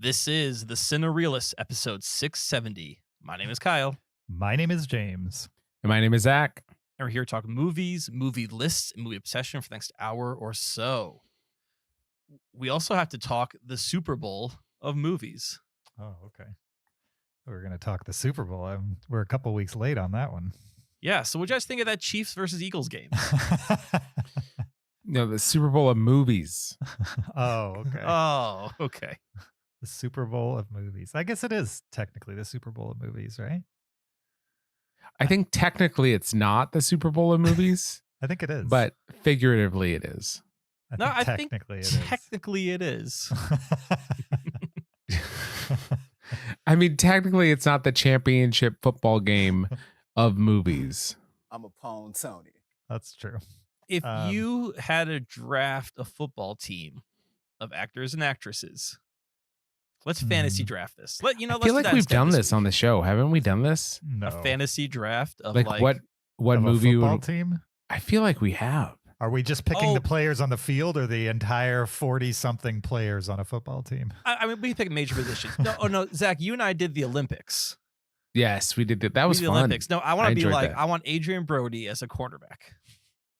This is the Cinereelists, episode 670. My name is Kyle. My name is James. And my name is Zach. And we're here to talk movies, movie lists, and movie obsession for the next hour or so. We also have to talk the Super Bowl of movies. Oh, okay. We're going to talk the Super Bowl. We're a couple weeks late on that one. Yeah, so what do you guys think of that Chiefs versus Eagles game? No, the Super Bowl of movies. Oh, okay. Oh, okay. The Super Bowl of movies. I guess it is technically the Super Bowl of movies, right? I think technically it's not the Super Bowl of movies, I think it is. but figuratively it is. I think technically it is. I mean, technically it's not the championship football game of movies. I'm a pawn Tony. That's true. If you had to draft a football team of actors and actresses, let's fantasy draft this. I feel like we've done this on the show. Haven't we done this? No. A fantasy draft of Like what of movie? A football team? I feel like we have. Are we just picking the players on the field or the entire 40-something players on a football team? I mean, we can pick major positions. No, Zach, you and I did the Olympics. Yes, we did that. That was the fun. Olympics. No, I want to be like, that. I want Adrian Brody as a cornerback.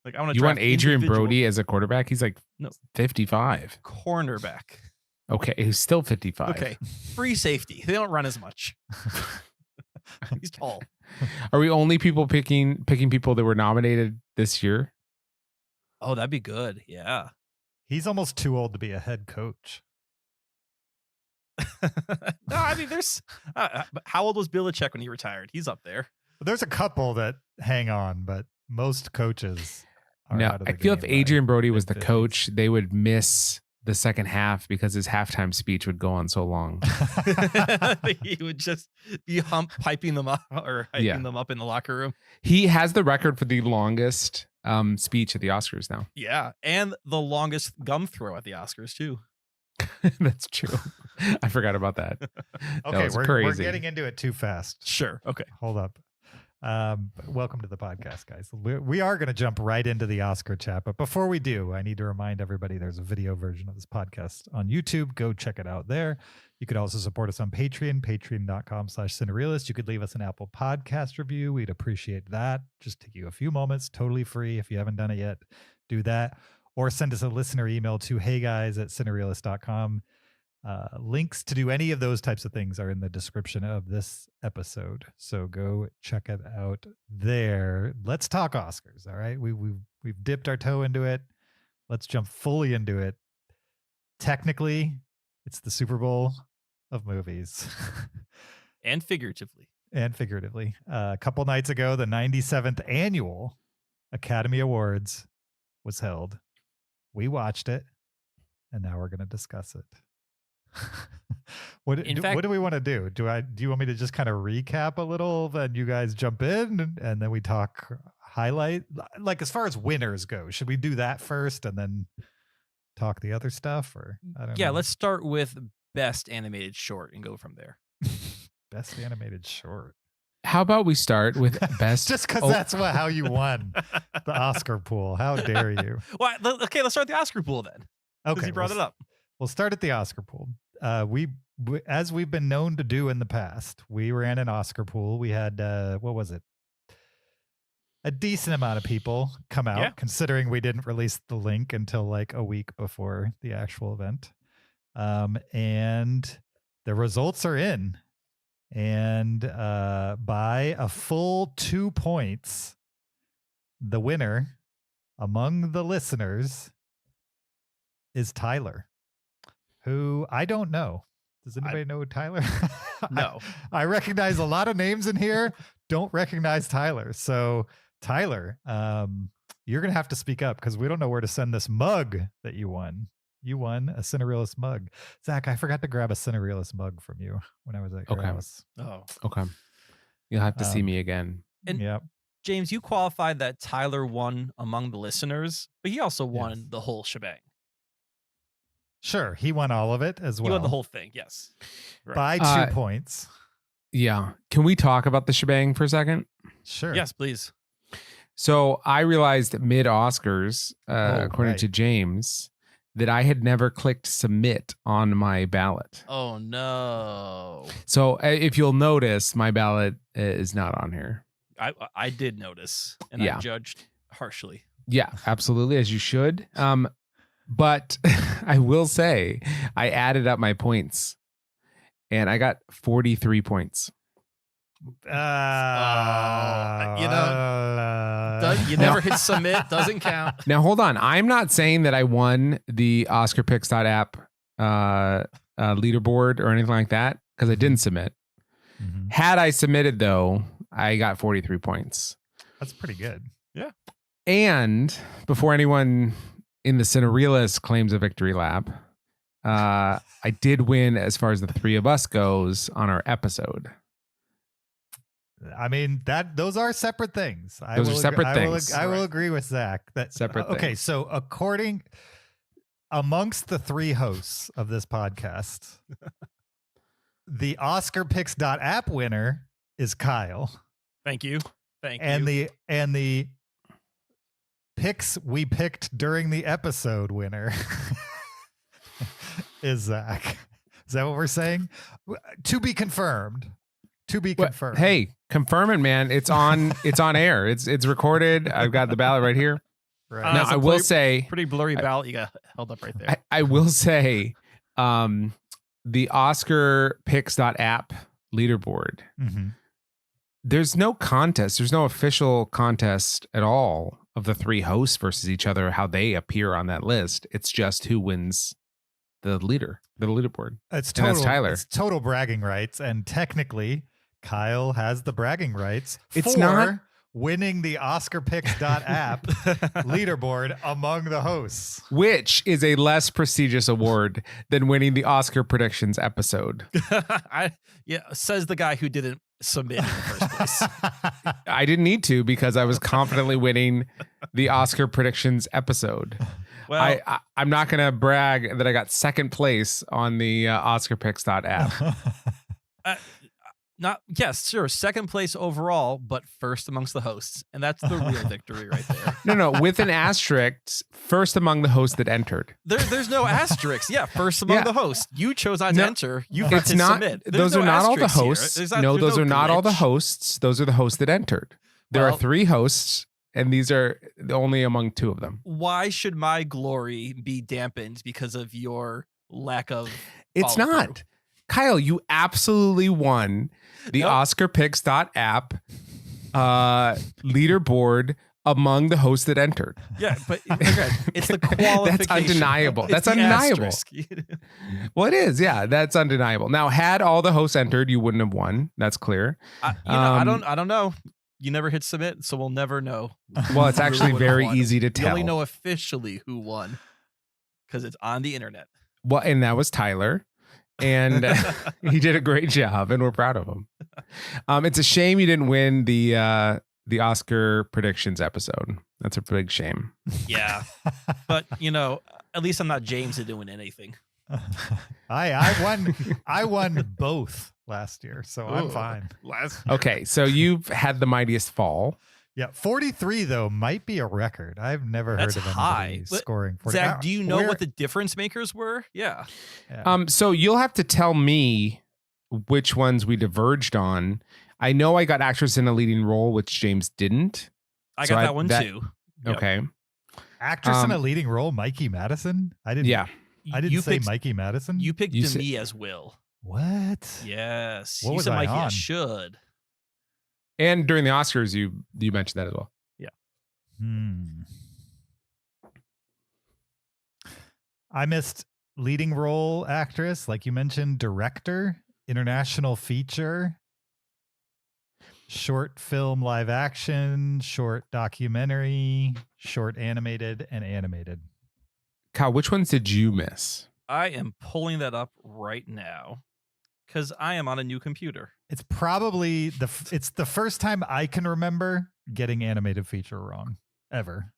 Like, I want to. You want Adrian Brody as a quarterback? He's like 55. Cornerback. Okay, he's still 55. Okay, free safety. They don't run as much. He's tall. Are we only picking people that were nominated this year? Oh, that'd be good. Yeah. He's almost too old to be a head coach. No, I mean, there's. How old was Belichick when he retired? He's up there. There's a couple that hang on, but most coaches are out of the I feel if game Adrian by Brody was the mid-50s. coach, they would miss the second half because his halftime speech would go on so long. He would just be piping them up or hyping them up in the locker room. He has the record for the longest speech at the Oscars now. Yeah, and the longest gum throw at the Oscars too. That's true. I forgot about that. Okay, we're getting into it too fast. Sure. Okay. Hold up. Welcome to the podcast, guys. We are going to jump right into the Oscar chat, but before we do, I need to remind everybody there's a video version of this podcast on YouTube. Go check it out there. You could also support us on Patreon, patreon.com/Cinereelists. You could leave us an Apple Podcast review. We'd appreciate that. Just take you a few moments, totally free. If you haven't done it yet, do that. Or send us a listener email to heyguys@cinereelists.com. Links to do any of those types of things are in the description of this episode. So go check it out there. Let's talk Oscars. All right. We've dipped our toe into it. Let's jump fully into it. Technically, it's the Super Bowl of movies. And figuratively. A couple nights ago, the 97th annual Academy Awards was held. We watched it, and now we're going to discuss it. What do we want to do? Do you want me to just kind of recap a little, then you guys jump in, and then we talk highlight? Like, as far as winners go, should we do that first and then talk the other stuff? Or I don't know. Yeah, let's start with best animated short and go from there. Best animated short. How about we start with best? Just because that's how you won the Oscar pool. How dare you? Well, okay, let's start the Oscar pool then. Okay, you brought it up. We'll start at the Oscar pool. We as we've been known to do in the past, we ran an Oscar pool. We had what was it? A decent amount of people come out, considering we didn't release the link until like a week before the actual event. And the results are in. And by a full 2 points, the winner among the listeners is Tyler, who I don't know. Does anybody know Tyler? No. I recognize a lot of names in here. Don't recognize Tyler. So Tyler, you're going to have to speak up because we don't know where to send this mug that you won. You won a Cinereelist mug. Zach, I forgot to grab a Cinereelist mug from you when I was at your house. Oh, okay. You'll have to see me again. And James, you qualified that Tyler won among the listeners, but he also won the whole shebang. Sure, he won all of it as well. He won the whole thing, yes. Right. By 2 points. Yeah. Can we talk about the shebang for a second? Sure. Yes, please. So I realized mid-Oscars, according to James, that I had never clicked submit on my ballot. Oh no. So if you'll notice, my ballot is not on here. I did notice, and Yeah. I judged harshly. Yeah, absolutely, as you should. But I will say I added up my points and I got 43 points. You never hit submit, doesn't count. Now, hold on. I'm not saying that I won the OscarPicks.app leaderboard or anything like that because I didn't submit. Mhm. Had I submitted, though, I got 43 points. That's pretty good. Yeah. And before anyone in the Cinereelists claims a victory lap, I did win as far as the three of us goes on our episode. I mean, those are separate things. Those are separate things. I will agree with Zach. That Separate Okay, things. so amongst the three hosts of this podcast, the OscarPicks.app winner is Kyle. Thank you. And the picks we picked during the episode winner is Zach. Is that what we're saying? To be confirmed. To be confirmed. Hey, confirm it, man. It's on. It's on air. It's recorded. I've got the ballot right here. Right. Now it's a I will say, pretty blurry ballot you got held up right there. I will say, the OscarPicks.app leaderboard. Mhm. There's no contest. There's no official contest at all of the three hosts versus each other. How they appear on that list. It's just who wins the leaderboard. It's And that's total, Tyler. It's total bragging rights, and technically, Kyle has the bragging rights It's for not- winning the OscarPicks.app leaderboard among the hosts. Which is a less prestigious award than winning the Oscar predictions episode. Says the guy who didn't submit in the first place. I didn't need to because I was confidently winning the Oscar predictions episode. Well, I'm not going to brag that I got second place on the OscarPicks.app. second place overall, but first amongst the hosts, and that's the real victory right there. No, with an asterisk, first among the hosts that entered. There's no asterisks. Yeah, first among the hosts. You chose not to enter. You forgot It's to not. submit. Those There's are no not all the asterisks here. hosts. There's Those no are not all the glitch. hosts. Those are the hosts that entered. There are Well- three hosts, and these are only among two of them. Why should my glory be dampened because of your lack of? It's follow-through? not. Kyle, you absolutely won the Nope. OscarPicks.app leaderboard among the hosts that entered. Yeah, but again, it's the qualification. That's undeniable. It's That's the undeniable. asterisk. Well, it is. Yeah, that's undeniable. Now, had all the hosts entered, you wouldn't have won. That's clear. I don't know. You never hit submit, so we'll never know. Well, it's who actually would've very won. easy to We tell. only know officially who won because it's on the internet. Well, and that was Tyler. And he did a great job, and we're proud of him. It's a shame you didn't win the Oscar predictions episode. That's a big shame. Yeah, but at least I'm not James at doing anything. I won both last year, so I'm Ooh. fine. Okay, so you've had the mightiest fall. Yeah, 43 though might be a record. I've never That's heard of high. anybody But, scoring 40. Zach, do you know Where- what the difference makers were? Yeah. So you'll have to tell me which ones we diverged on. I know I got actress in a leading role, which James didn't. I So got that one too. Yep. Okay. Actress in a leading role, Mikey Madison? I didn't You say picked- Mikey Madison. You picked You said- Demi as Will. What? Yes. What you was said I Mikey on? as should. And during the Oscars, you mentioned that as well. I missed leading role actress, like you mentioned, director, international feature, short film live action, short documentary, short animated, and animated. Kyle, which ones did you miss? I am pulling that up right now because I am on a new computer. It's probably it's the first time I can remember getting animated feature wrong ever.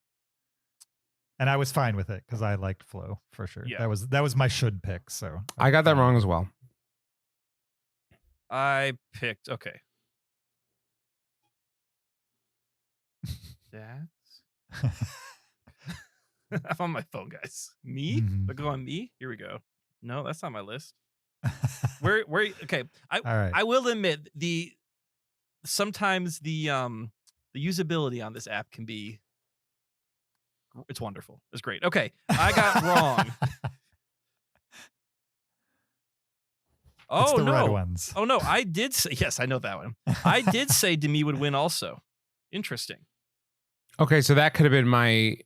And I was fine with it because I liked Flo for sure. Yeah. That was my should pick. So I got that wrong as well. I picked, okay. That's I'm on my phone, guys. Me? Mhm. But go on me. Here we go. No, that's not my list. Where? Okay. All right. I will admit sometimes the usability on this app can be. It's wonderful. It's great. Okay, I got wrong. It's Oh the red no! ones. Oh no! I did say yes. I know that one. I did say Demi would win also. Interesting. Okay, so that could have been my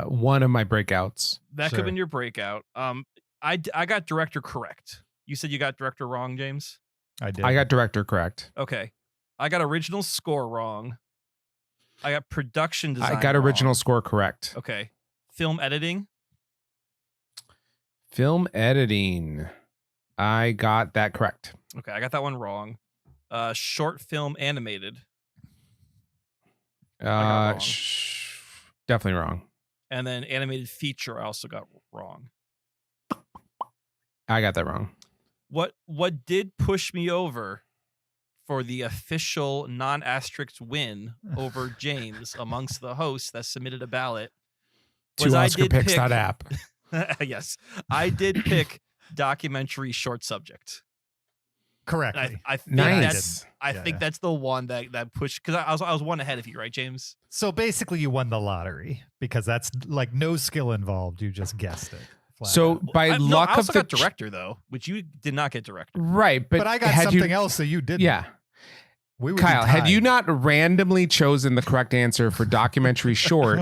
one of my breakouts. That could Sure. have been your breakout. I got director correct. You said you got director wrong, James? I did. I got director correct. Okay. I got original score wrong. I got production design I got original wrong. score correct. Okay. Film editing. Film editing. I got that correct. Okay, I got that one wrong. Short film animated. got wrong. Definitely wrong. And then animated feature I also got wrong. I got that wrong. What did push me over for the official non-asterisk win over James amongst the hosts that submitted a ballot To I did pick- OscarPicks.app. yes, I did pick documentary short subject. Correctly. I think Nice. I think that's the one that pushed because I was one ahead of you, right, James? So basically, you won the lottery because that's like no skill involved. You just guessed it. flat So out. by I luck also of the got director though, which you did not get director. right, but I got had something you, else, so you didn't. Yeah, We would Kyle, be had you tied. not randomly chosen the correct answer for documentary short,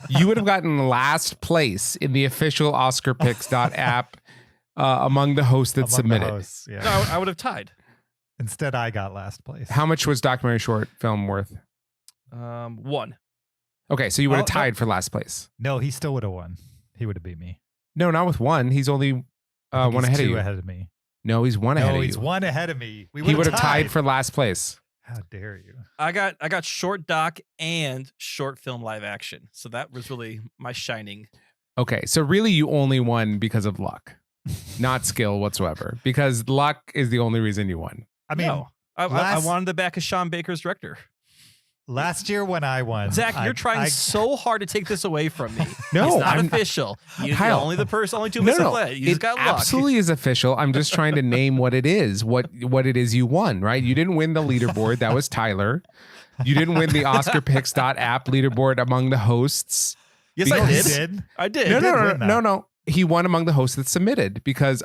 you would have gotten last place in the official OscarPicks.app among the hosts that Among the submitted. hosts, yeah. No, I would have tied. Instead, I got last place. How much was documentary short film worth? 1. Okay, so you would have Oh, no. tied for last place. No, he still would have won. He would have beat me. No, not with one. He's only I think one he's ahead of two you. ahead of me. No, he's one ahead No, of he's you. one ahead of me. He would have tied for last place. How dare you? I got short doc and short film live action. So that was really my shining. Okay, so really you only won because of luck, not skill whatsoever. Because luck is the only reason you won. I mean, No. I last- wanted to back a Sean Baker's director. last year when I won, Zach, you're trying I- so hard to take this away from me. No, it's not I'm- official. Kyle, Only two No, minutes no, play. You just it got luck. absolutely is official. I'm just trying to name what it is, what it is you won, right? You didn't win the leaderboard. That was Tyler. You didn't win the OscarPicks.app leaderboard among the hosts. Yes, I Oh, he did. did. I did. No, did no, win that. no, no. He won among the hosts that submitted because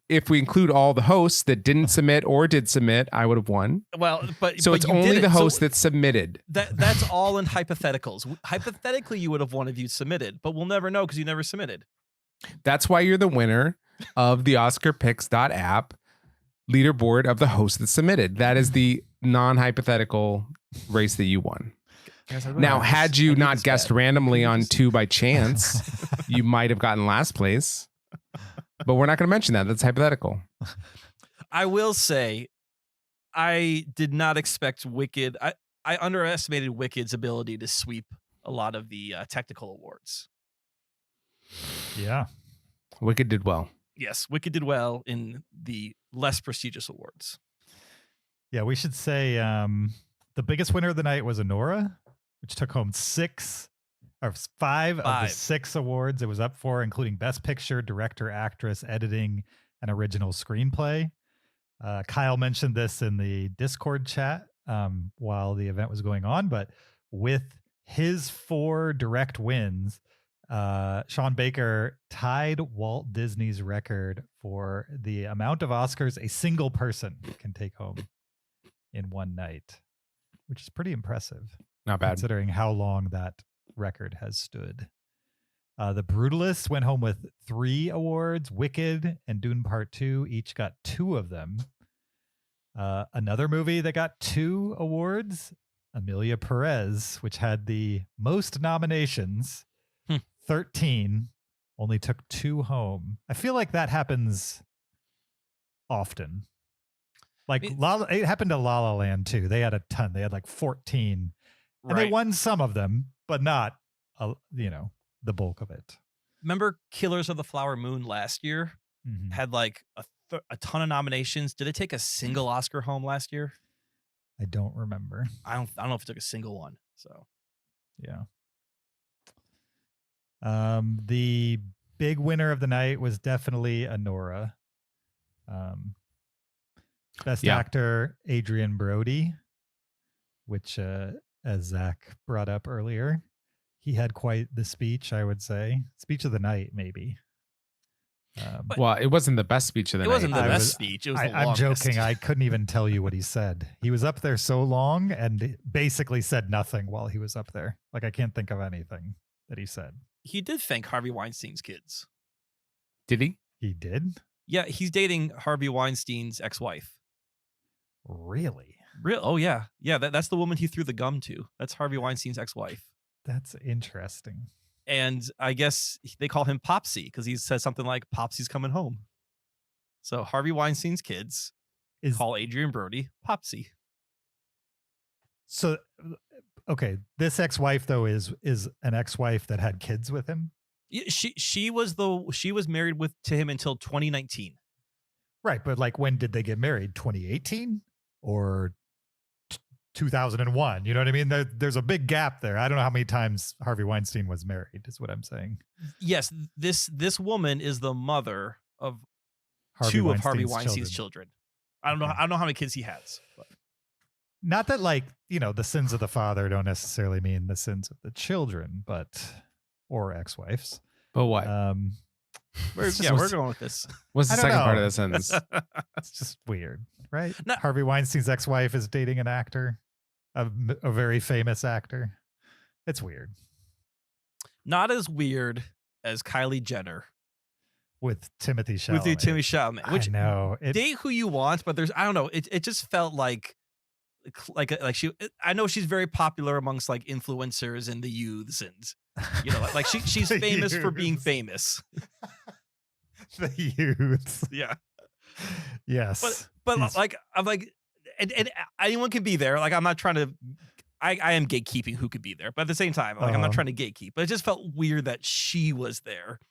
if we include all the hosts that didn't submit or did submit, I would have won. Well, but So but it's you only did the it. hosts So that submitted. that's all in hypotheticals. Hypothetically, you would have won if you submitted, but we'll never know because you never submitted. That's why you're the winner of the OscarPicks.app leaderboard of the hosts that submitted. That is the non-hypothetical race that you won. Now, had you not guessed randomly on 2 by chance, you might have gotten last place. But we're not going to mention that. That's hypothetical. I will say, I did not expect Wicked. I underestimated Wicked's ability to sweep a lot of the technical awards. Yeah. Wicked did well. Yes, Wicked did well in the less prestigious awards. Yeah, we should say the biggest winner of the night was Honora, which took home 5 of the 6 awards it was up for, including Best Picture, Director, Actress, Editing, and Original Screenplay. Kyle mentioned this in the Discord chat while the event was going on, but with his 4 direct wins, Sean Baker tied Walt Disney's record for the amount of Oscars a single person can take home in one night, which is pretty impressive. Not bad. Considering how long that record has stood. The Brutalist went home with 3 awards. Wicked and Dune Part 2 each got 2 of them. Another movie that got 2 awards, Amelia Perez, which had the most nominations, 13, only took 2 home. I feel like that happens often. Like it happened to La La Land too. They had a ton. They had like 14. And they won some of them, but not, the bulk of it. Remember Killers of the Flower Moon last year? Mhm. Had like a ton of nominations. Did it take a single Oscar home last year? I don't remember. I don't know if it took a single one. So Yeah. The big winner of the night was definitely Anora. Best actor, Adrian Brody, which, as Zach brought up earlier, he had quite the speech, I would say. Speech of the night, maybe. Well, it wasn't the best speech of the night. It wasn't the best speech. It was the I'm longest. joking. I couldn't even tell you what he said. He was up there so long and basically said nothing while he was up there. Like, I can't think of anything that he said. He did thank Harvey Weinstein's kids. Did he? He did? Yeah, he's dating Harvey Weinstein's ex-wife. Really? Real? Oh, yeah. Yeah, that's the woman he threw the gum to. That's Harvey Weinstein's ex-wife. That's interesting. And I guess they call him Popsy because he says something like, Popsy's coming home. So Harvey Weinstein's kids call Adrian Brody Popsy. So, okay, this ex-wife, though, is an ex-wife that had kids with him? Yeah, she was married to him until 2019. Right, but like, when did they get married? 2018 or 2001? You know what I mean? There's a big gap there. I don't know how many times Harvey Weinstein was married, is what I'm saying. Yes, this woman is the mother of Harvey two of Harvey Weinstein's children. I don't know how many kids he has. But. Not that, like, you know, the sins of the father don't necessarily mean the sins of the children, or ex-wives. But what? We're going with this. What's the second part of the sentence? It's just weird, right? No. Harvey Weinstein's ex-wife is dating an actor, a very famous actor. It's weird. Not as weird as Kylie Jenner with Timothy Chalamet. With Timothy Chalamet, which I know. Date who you want, but I don't know. It just felt like she. I know she's very popular amongst like influencers and the youths, and you know, like she's famous for being famous. The youths, yeah, yes. But like I'm like, and anyone can be there. Like I'm not trying to. I am gatekeeping who could be there, but at the same time, like I'm not trying to gatekeep. But it just felt weird that she was there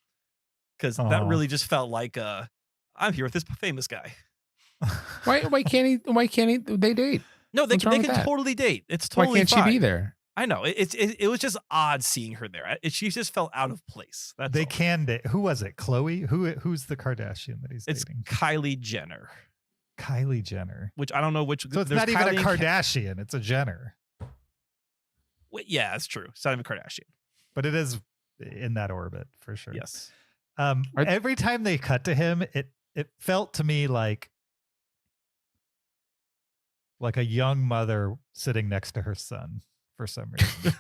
because that really just felt like I'm here with this famous guy. Why can't they date? No, they can totally date. It's totally Why can't fine. she be there? I know. It was just odd seeing her there. She just felt out of place. That's they all. Can date. Who was it? Chloe? Who's the Kardashian that he's it's dating? Kylie Jenner. Kylie Jenner. Which I don't know which. So it's not even a Kardashian. It's a Jenner. Yeah, it's true. It's not even Kardashian. But it is in that orbit for sure. Yes. Every time they cut to him, it felt to me like a young mother sitting next to her son for some reason.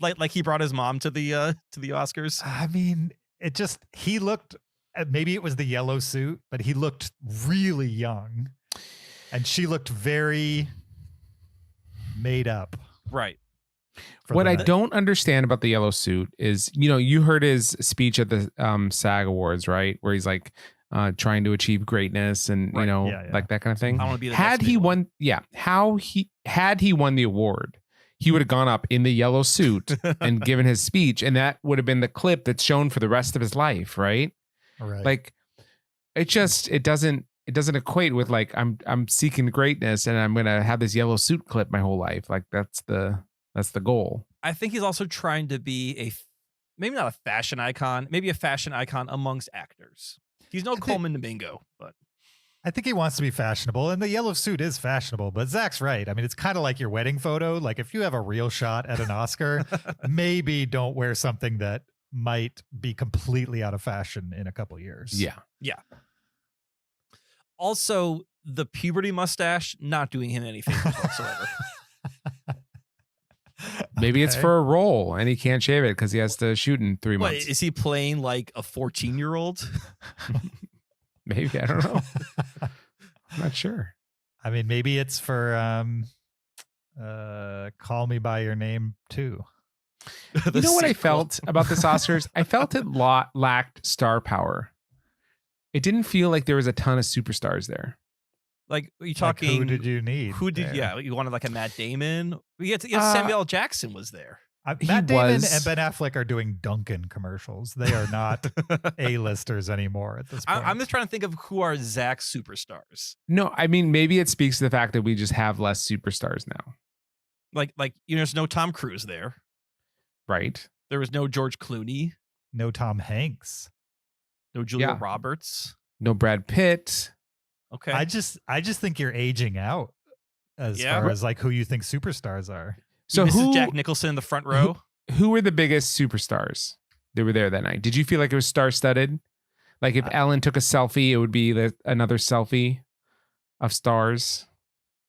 like he brought his mom to the Oscars. I mean, he looked, maybe it was the yellow suit, but he looked really young, and she looked very made up. Right. What I don't understand about the yellow suit is, you know, you heard his speech at the SAG Awards, right? Where he's like trying to achieve greatness and, you know, like that kind of thing. I want to be the had he won, had he won the award, he would have gone up in the yellow suit and given his speech, and that would have been the clip that's shown for the rest of his life, right? Right. Like it doesn't equate with like I'm seeking greatness and I'm gonna have this yellow suit clip my whole life. Like that's the goal. I think he's also trying to be maybe not a fashion icon, maybe a fashion icon amongst actors. He's no Coleman Domingo, but I think he wants to be fashionable, and the yellow suit is fashionable. But Zach's right. I mean, it's kind of like your wedding photo. Like if you have a real shot at an Oscar, maybe don't wear something that might be completely out of fashion in a couple years. Yeah. Yeah. Also, the puberty mustache not doing him any favors whatsoever. Maybe it's for a role and he can't shave it because he has to shoot in 3 months. Is he playing like a 14-year-old? Maybe. I don't know. I'm not sure. I mean, maybe it's for Call Me By Your Name too. You know what I felt about this Oscars? I felt it lacked star power. It didn't feel like there was a ton of superstars there. Like, are you talking? Like, who did you need? You wanted like a Matt Damon? Samuel L. Jackson was there. Matt Damon and Ben Affleck are doing Dunkin' commercials. They are not A-listers anymore at this point. I'm just trying to think of who are Zach's superstars. No, I mean, maybe it speaks to the fact that we just have less superstars now. Like there's no Tom Cruise there. Right. There was no George Clooney. No Tom Hanks. No Julia Yeah. Roberts. No Brad Pitt. Okay. I just think you're aging out as Yeah. far as like who you think superstars are. So Mrs. who Jack Nicholson in the front row. who were the biggest superstars that were there that night? Did you feel like it was star-studded? Like if Ellen took a selfie, it would be another selfie of stars.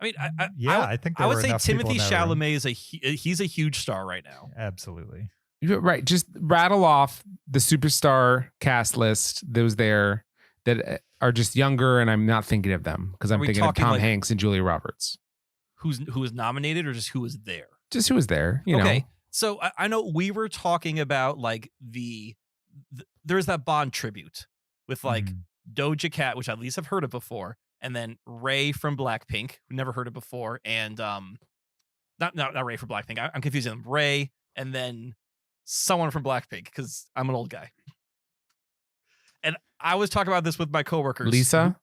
I mean, I think there I would were say enough people Timothy in that room. Chalamet is he's a huge star right now. Absolutely. Right. Just rattle off the superstar cast list that was there that are just younger, and I'm not thinking of them because I'm we thinking of talking Tom like- Hanks and Julia Roberts. Who was nominated or just who was there? Just who was there, you know. So I know we were talking about like there's that Bond tribute with like Doja Cat, which I at least have heard of before, and then Ray from Blackpink, who never heard it before, and not Ray from Blackpink. I'm confusing them. Ray and then someone from Blackpink because I'm an old guy. And I was talking about this with my coworkers. Lisa,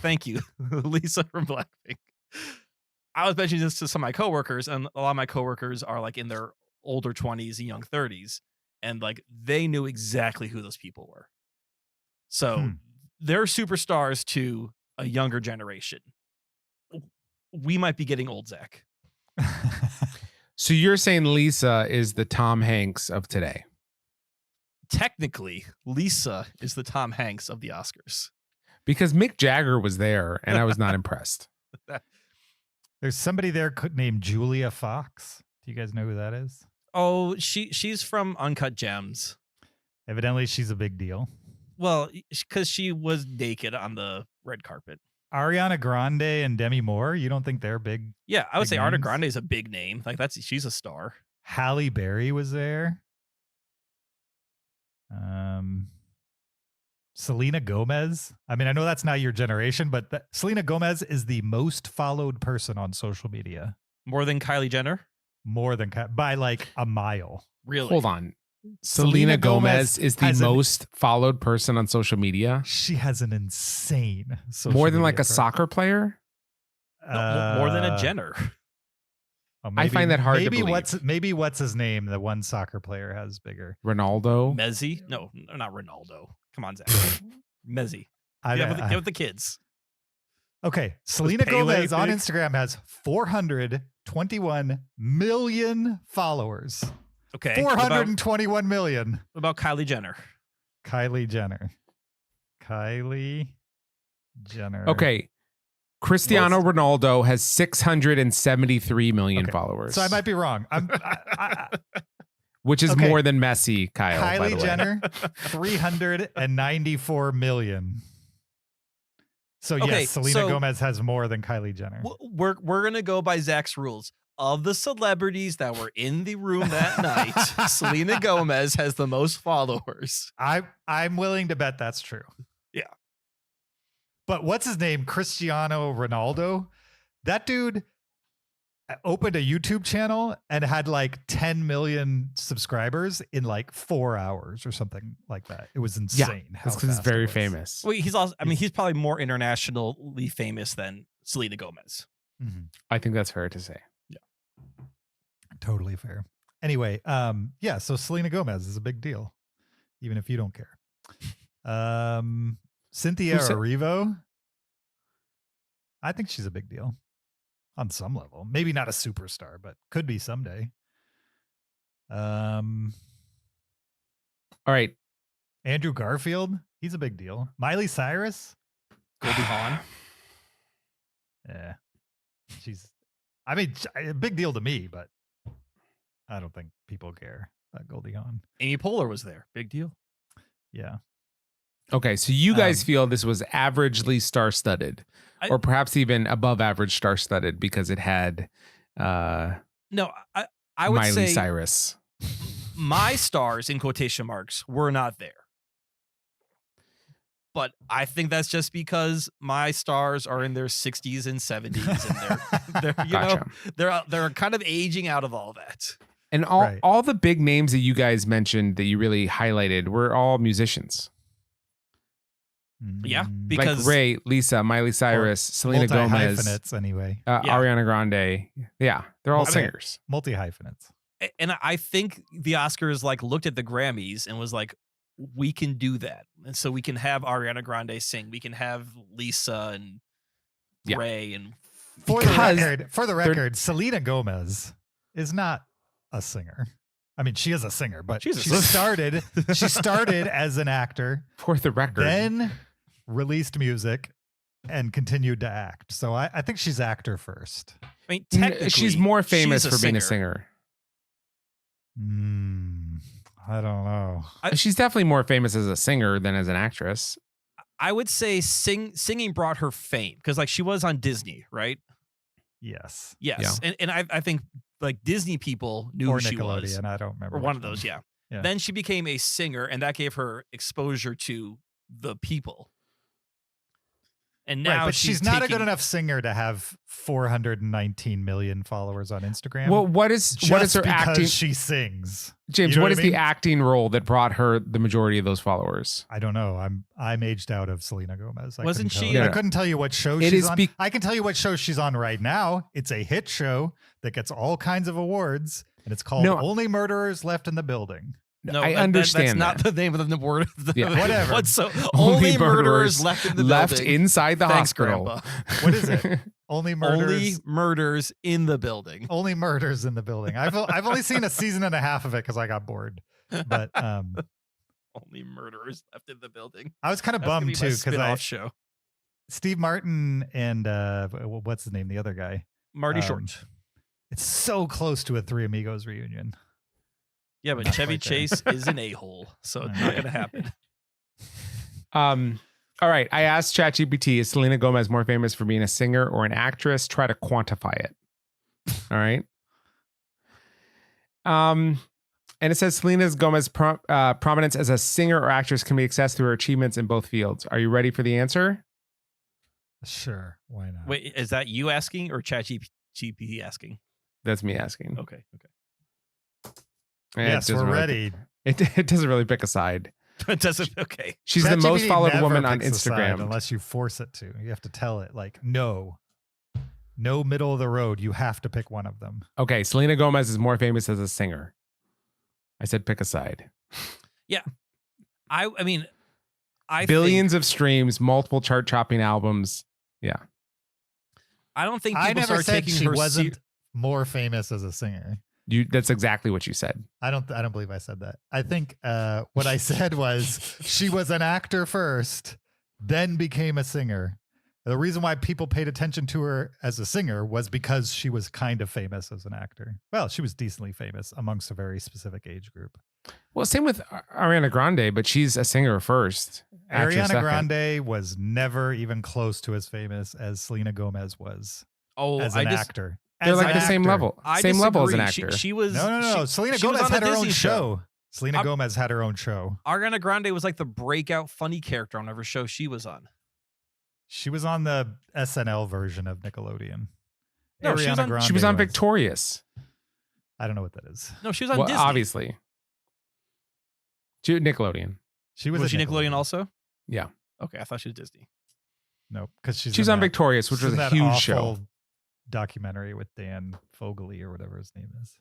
thank you. Lisa from Blackpink. I was mentioning this to some of my coworkers, and a lot of my coworkers are like in their older 20s and young 30s, and like they knew exactly who those people were. So they're superstars to a younger generation. We might be getting old, Zach. So you're saying Lisa is the Tom Hanks of today? Technically, Lisa is the Tom Hanks of the Oscars. Because Mick Jagger was there, and I was not impressed. There's somebody there named Julia Fox. Do you guys know who that is? Oh, she's from Uncut Gems. Evidently, she's a big deal. Well, because she was naked on the red carpet. Ariana Grande and Demi Moore. You don't think they're big? Yeah, I would Big say Ariana names? Grande is a big name. Like she's a star. Halle Berry was there. Selena Gomez. I mean, I know that's not your generation, but Selena Gomez is the most followed person on social media. More than Kylie Jenner? More than by like a mile. Really? Hold on. Selena Gomez is the has most followed person on social media. She has an insane social More than media like a presence. soccer player? No, more than a Jenner. Oh, I find that hard to maybe believe. maybe what's his name? The one soccer player has bigger. Ronaldo? Messi? No, not Ronaldo. Come on, Zach. Messi. I Get don't- with the kids. Okay, Selena Pele Gomez on big? Instagram has 421 million followers. Okay. 421 million. What about Kylie Jenner? Kylie Jenner. Okay. Cristiano Ronaldo has 673 million Okay. followers. So I might be wrong. which is Okay. more than Messi, Kyle. by the Kylie way. Jenner, 394 million. So yes, Okay, Selena so- Gomez has more than Kylie Jenner. We're gonna go by Zach's rules. Of the celebrities that were in the room that night, Selena Gomez has the most followers. I'm willing to bet that's true. Yeah. But what's his name? Cristiano Ronaldo? That dude opened a YouTube channel and had like 10 million subscribers in like 4 hours or something like that. It was insane. That's because he's very famous. Well, he's also. I mean, he's probably more internationally famous than Selena Gomez. I think that's fair to say. Totally fair. Anyway, yeah, so Selena Gomez is a big deal, even if you don't care. Cynthia Who said- Erivo, I think she's a big deal on some level. Maybe not a superstar, but could be someday. All right. Andrew Garfield, he's a big deal. Miley Cyrus, Goldie Hawn. yeah, I mean, a big deal to me, but I don't think people care about Goldie Hawn. Amy Poehler was there. Big deal. Yeah. Okay, so you guys feel this was averagely star-studded, or perhaps even above average star-studded because it had No, I would Miley say Cyrus. my stars in quotation marks were not there. But I think that's just because my stars are in their 60s and 70s, and they're you Gotcha. know they're kind of aging out of all that. And all Right. all the big names that you guys mentioned that you really highlighted were all musicians. Yeah, Mm, because Like Ray, Lisa, Miley Cyrus, Selena Gomez, multi-hyphenates anyway. Yeah. Ariana Grande. Yeah, they're all Okay. singers. Multi-hyphenates. and I think the Oscars like looked at the Grammys and was like, we can do that. And so we can have Ariana Grande sing. We can have Lisa and Ray and for the record, Selena Gomez is not a singer. I mean, she is a singer, but she started as an actor. For the record. Then released music and continued to act. So I think she's actor first. I mean, technically, she's more famous for being a singer. I don't know. She's definitely more famous as a singer than as an actress. I would say singing brought her fame because like she was on Disney, right? Yes. Yes. Yeah. And I think like Disney people knew who she was. And I don't remember. Or one of those, yeah. Then she became a singer and that gave her exposure to the people. And now but she's not a good enough singer to have 419 million followers on Instagram. Well, what is her acting? She sings. James, you know what is the acting role that brought her the majority of those followers? I don't know. I'm aged out of Selena Gomez. Wasn't she? I couldn't tell you what show she's on. I can tell you what show she's on right now. It's a hit show that gets all kinds of awards, and it's called Only Murderers Left in the Building. No, I understand that's not the name of the word. Whatever. What's so only murderers left in the building. Inside the hospital. Grandpa. What is it? Only murders in the building. Only murders in the building. I've only seen a season and a half of it because I got bored. But only murderers left in the building. I was kind of bummed too because show. Steve Martin and what's the name? The other guy, Marty Short. It's so close to a Three Amigos reunion. Yeah, but Chevy Chase is an a-hole, so it's not going to happen. All right. I asked ChatGPT, is Selena Gomez more famous for being a singer or an actress? Try to quantify it. All right. And it says Selena Gomez's prominence as a singer or actress can be accessed through her achievements in both fields. Are you ready for the answer? Sure. Why not? Wait, is that you asking or ChatGPT asking? That's me asking. Okay. Yes, we're ready. It doesn't really pick a side. It doesn't. Okay. She's the most followed woman on Instagram. Unless you force it to. You have to tell it like, no middle of the road. You have to pick one of them. Okay. Selena Gomez is more famous as a singer. I said pick a side. Yeah. I mean, billions of streams, multiple chart chopping albums. Yeah. I don't think people I never start said taking she her wasn't more famous as a singer. That's exactly what you said. I don't believe I said that. I think what I said was she was an actor first, then became a singer. The reason why people paid attention to her as a singer was because she was kind of famous as an actor. Well, she was decently famous amongst a very specific age group. Well, same with Ariana Grande, but she's a singer first. Ariana Grande was never even close to as famous as Selena Gomez was as an actor. They're like the same level. Same level as an actor. She was no. Selena Gomez had her own show. Selena Gomez had her own show. Ariana Grande was like the breakout funny character on whatever show she was on. She was on the SNL version of Nickelodeon. No, she was on Victorious. I don't know what that is. No, she was on Disney. Obviously. Nickelodeon. Was she Nickelodeon also? Yeah. Okay, I thought she was Disney. No, because she's on Victorious, which was a huge show. Documentary with Dan Fogelty or whatever his name is.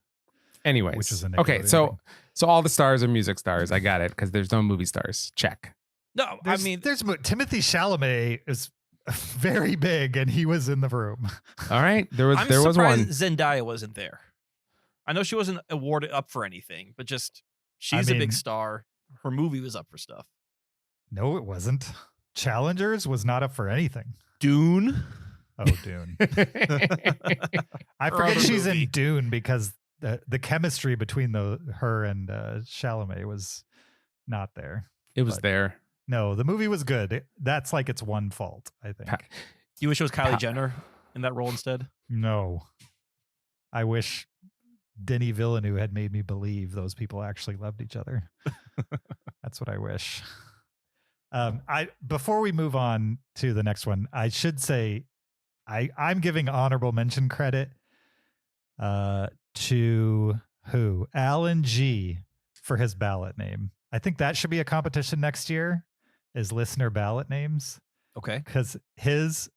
Anyways, which is a okay. So all the stars are music stars. I got it because there's no movie stars. Check. No, there's Timothée Chalamet is very big and he was in the room. All right, there was one. Zendaya wasn't there. I know she wasn't awarded up for anything, but just she's a big star. Her movie was up for stuff. No, it wasn't. Challengers was not up for anything. Dune. Oh, Dune. I forget she's in Dune because the chemistry between her and Chalamet was not there. It was there. No, the movie was good. That's like its one fault, I think. You wish it was Kylie Jenner in that role instead? No. I wish Denis Villeneuve had made me believe those people actually loved each other. That's what I wish. Before we move on to the next one, I should say I'm giving honorable mention credit to who? Alan G for his ballot name. I think that should be a competition next year, is listener ballot names. Okay. Because his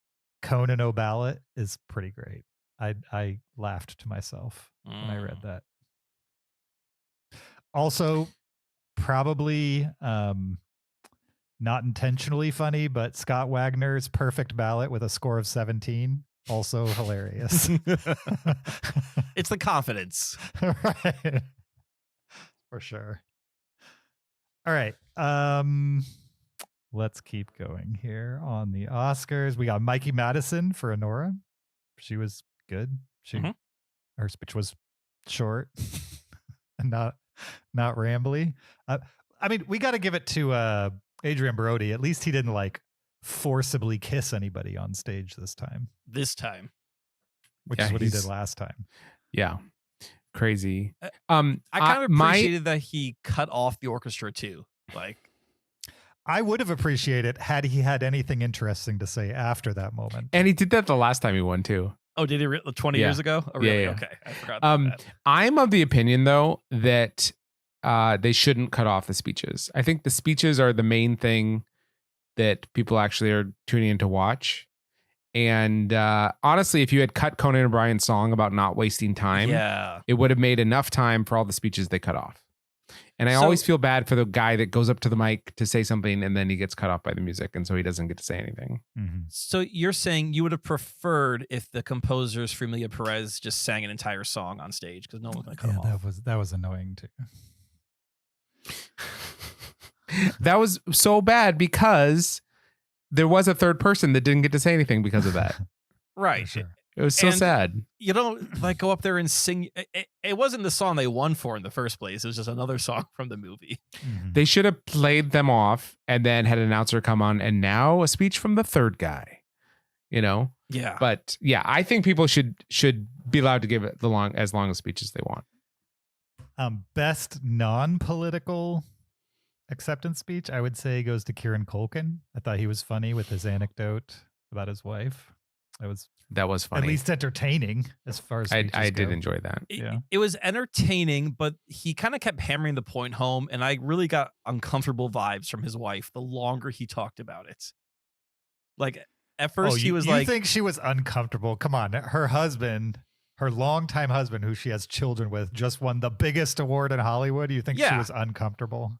Conan O ballot is pretty great. I laughed to myself when I read that. Also, probably not intentionally funny, but Scott Wagner's Perfect Ballot with a score of 17, also hilarious. It's the confidence. Right. For sure. All right. Let's keep going here on the Oscars. We got Mikey Madison for Honora. She was good. Her speech was short and not rambly. I mean, we got to give it to Adrian Brody. At least he didn't like forcibly kiss anybody on stage this time. Which is what he did last time. Yeah. Crazy. I kind of appreciated that he cut off the orchestra too. Like, I would have appreciated had he had anything interesting to say after that moment. And he did that the last time he won too. Oh, did he 20 years ago? Oh, really? Yeah. Okay. I forgot about that. I'm of the opinion though that they shouldn't cut off the speeches. I think the speeches are the main thing that people actually are tuning in to watch. And honestly, if you had cut Conan O'Brien's song about not wasting time, it would have made enough time for all the speeches they cut off. And I always feel bad for the guy that goes up to the mic to say something and then he gets cut off by the music. And so he doesn't get to say anything. Mm-hmm. So you're saying you would have preferred if the composers for Emilia Perez just sang an entire song on stage because no one was going to cut them off. That was annoying too. That was so bad because there was a third person that didn't get to say anything because of that. Right. Sure. It was so sad. You don't like go up there and sing. It wasn't the song they won for in the first place. It was just another song from the movie. Mm-hmm. They should have played them off and then had an announcer come on and now a speech from the third guy, you know? Yeah. But yeah, I think people should be allowed to give it as long a speech as they want. Best non-political acceptance speech, I would say, goes to Kieran Culkin. I thought he was funny with his anecdote about his wife. That was funny. At least entertaining as far as I did enjoy that. It was entertaining, but he kind of kept hammering the point home, and I really got uncomfortable vibes from his wife the longer he talked about it. Like at first he was like, "You think she was uncomfortable? Come on, her husband." Her longtime husband, who she has children with, just won the biggest award in Hollywood. You think she was uncomfortable?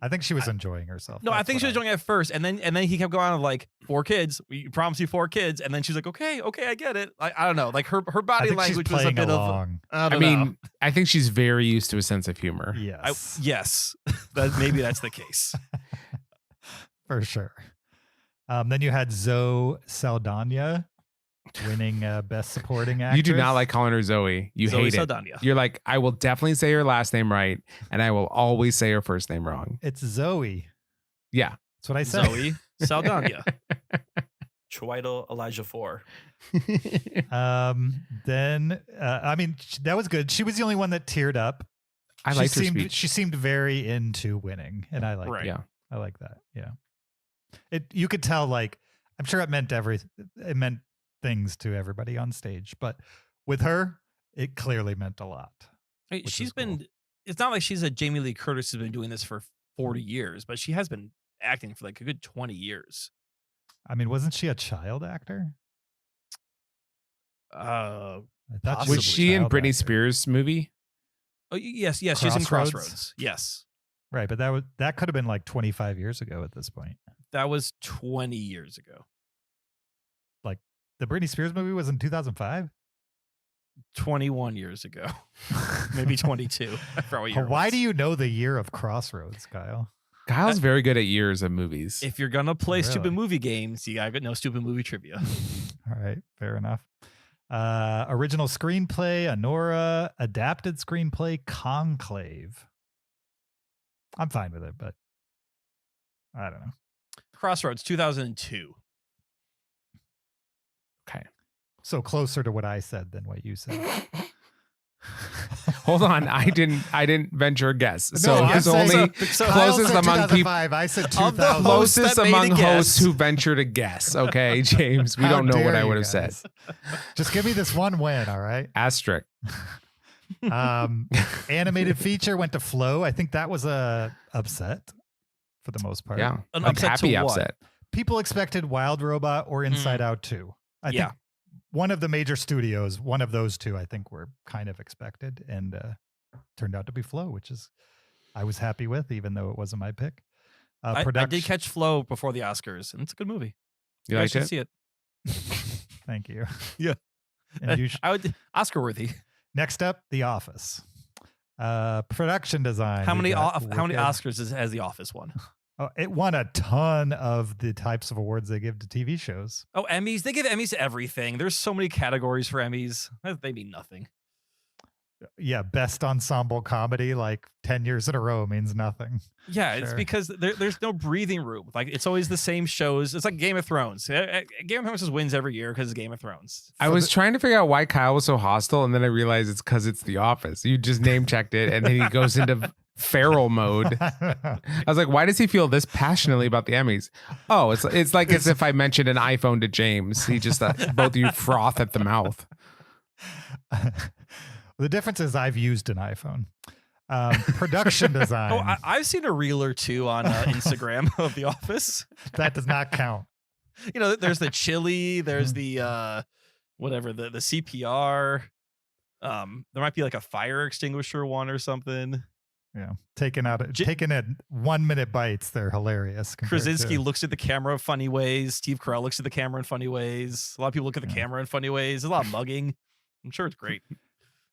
I think she was enjoying herself. No, I think she was enjoying it at first, and then he kept going on like 4 kids. We promise you 4 kids, and then she's like, okay, I get it. I don't know, like her body language was a bit along. I think she's very used to a sense of humor. Yes, yes, maybe that's the case for sure. Then you had Zoe Saldana winning Best Supporting Actress. You do not like calling her Zoe. You hate Saldana. It. You're like, I will definitely say her last name right, and I will always say her first name wrong. It's Zoe. Yeah. That's what I said. Zoe Saldana. Chiwetel Ejiofor. Then, that was good. She was the only one that teared up. I liked her speech. She seemed very into winning, and I like Yeah. I like that. Yeah. You could tell, like, I'm sure it meant things to everybody on stage, but with her it clearly meant a lot. She's been cool. It's not like she's a Jamie Lee Curtis who's been doing this for 40 years, but she has been acting for like a good 20 years. I mean, wasn't she a child actor? Was she in Britney Spears' movie? Oh yes, she's in Crossroads. Yes. Right, but that could have been like 25 years ago at this point. That was 20 years ago. Like the Britney Spears movie was in 2005? 21 years ago. Maybe 22. Why do you know the year of Crossroads, Kyle? Kyle's very good at years of movies. If you're going to play stupid movie games, you got to know stupid movie trivia. All right, fair enough. Original screenplay, Honora. Adapted screenplay, Conclave. I'm fine with it, but I don't know. Crossroads, 2002. Okay. So closer to what I said than what you said. Hold on, I didn't venture a guess. So no, it was only closest among people. I said 2000. Closest among hosts who ventured a guess. Okay, James, we don't know what I would have said. Just give me this one win, all right? Asterisk. Animated feature went to Flow. I think that was a upset for the most part. Yeah, an upset happy to what? upset. People expected Wild Robot or Inside Out 2. I think one of the major studios, one of those two, I think were kind of expected, and turned out to be Flow, which is I was happy with, even though it wasn't my pick. I did catch Flow before the Oscars, and it's a good movie. You guys liked should it? see it. Thank you. Yeah. And you I would Oscar worthy. Next up, The Office. Production design. How many Wicked. Oscars has The Office won? Oh, it won a ton of the types of awards they give to TV shows. Oh, Emmys. They give Emmys to everything. There's so many categories for Emmys. They mean nothing. Yeah, best ensemble comedy, like 10 years in a row means nothing. Yeah, It's because there's no breathing room. Like, it's always the same shows. It's like Game of Thrones. Game of Thrones just wins every year because it's Game of Thrones. I was trying to figure out why Kyle was so hostile, and then I realized it's because it's The Office. You just name checked it, and then he goes into feral mode. I was like, why does he feel this passionately about the Emmys? Oh, it's like as if I mentioned an iPhone to James. He just both of you froth at the mouth. The difference is I've used an iPhone. Production design. Oh, I've seen a reel or two on Instagram of The Office. That does not count. You know, there's the chili, there's the whatever, the CPR. There might be like a fire extinguisher one or something. Yeah, taking it 1 minute bites. They're hilarious. Krasinski looks at the camera funny ways. Steve Carell looks at the camera in funny ways. A lot of people look at the camera in funny ways. There's a lot of mugging. I'm sure it's great.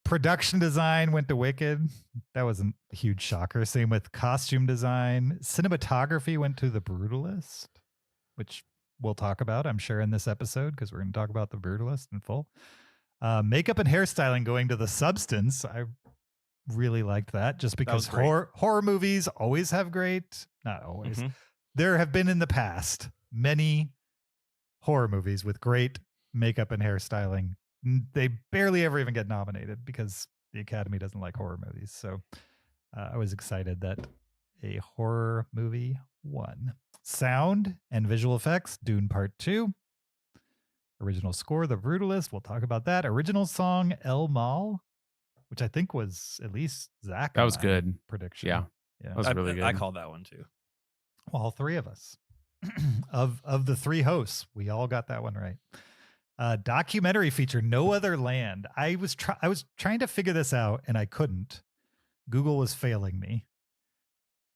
Production design went to Wicked. That wasn't a huge shocker. Same with costume design. Cinematography went to The Brutalist, which we'll talk about, I'm sure, in this episode, because we're going to talk about The Brutalist in full. Makeup and hairstyling going to The Substance. I really liked that, just because horror movies always have great, not always. Mm-hmm. There have been in the past many horror movies with great makeup and hairstyling. They barely ever even get nominated because the Academy doesn't like horror movies. So I was excited that a horror movie won. Sound and visual effects, Dune Part 2. Original score, The Brutalist. We'll talk about that. Original song, El Mal, which I think was at least Zach. That was good. Prediction. Yeah. That was really good. I called that one too. Well, all three of us. of the three hosts, we all got that one right. Documentary feature, No Other Land. I was trying to figure this out and I couldn't. Google was failing me.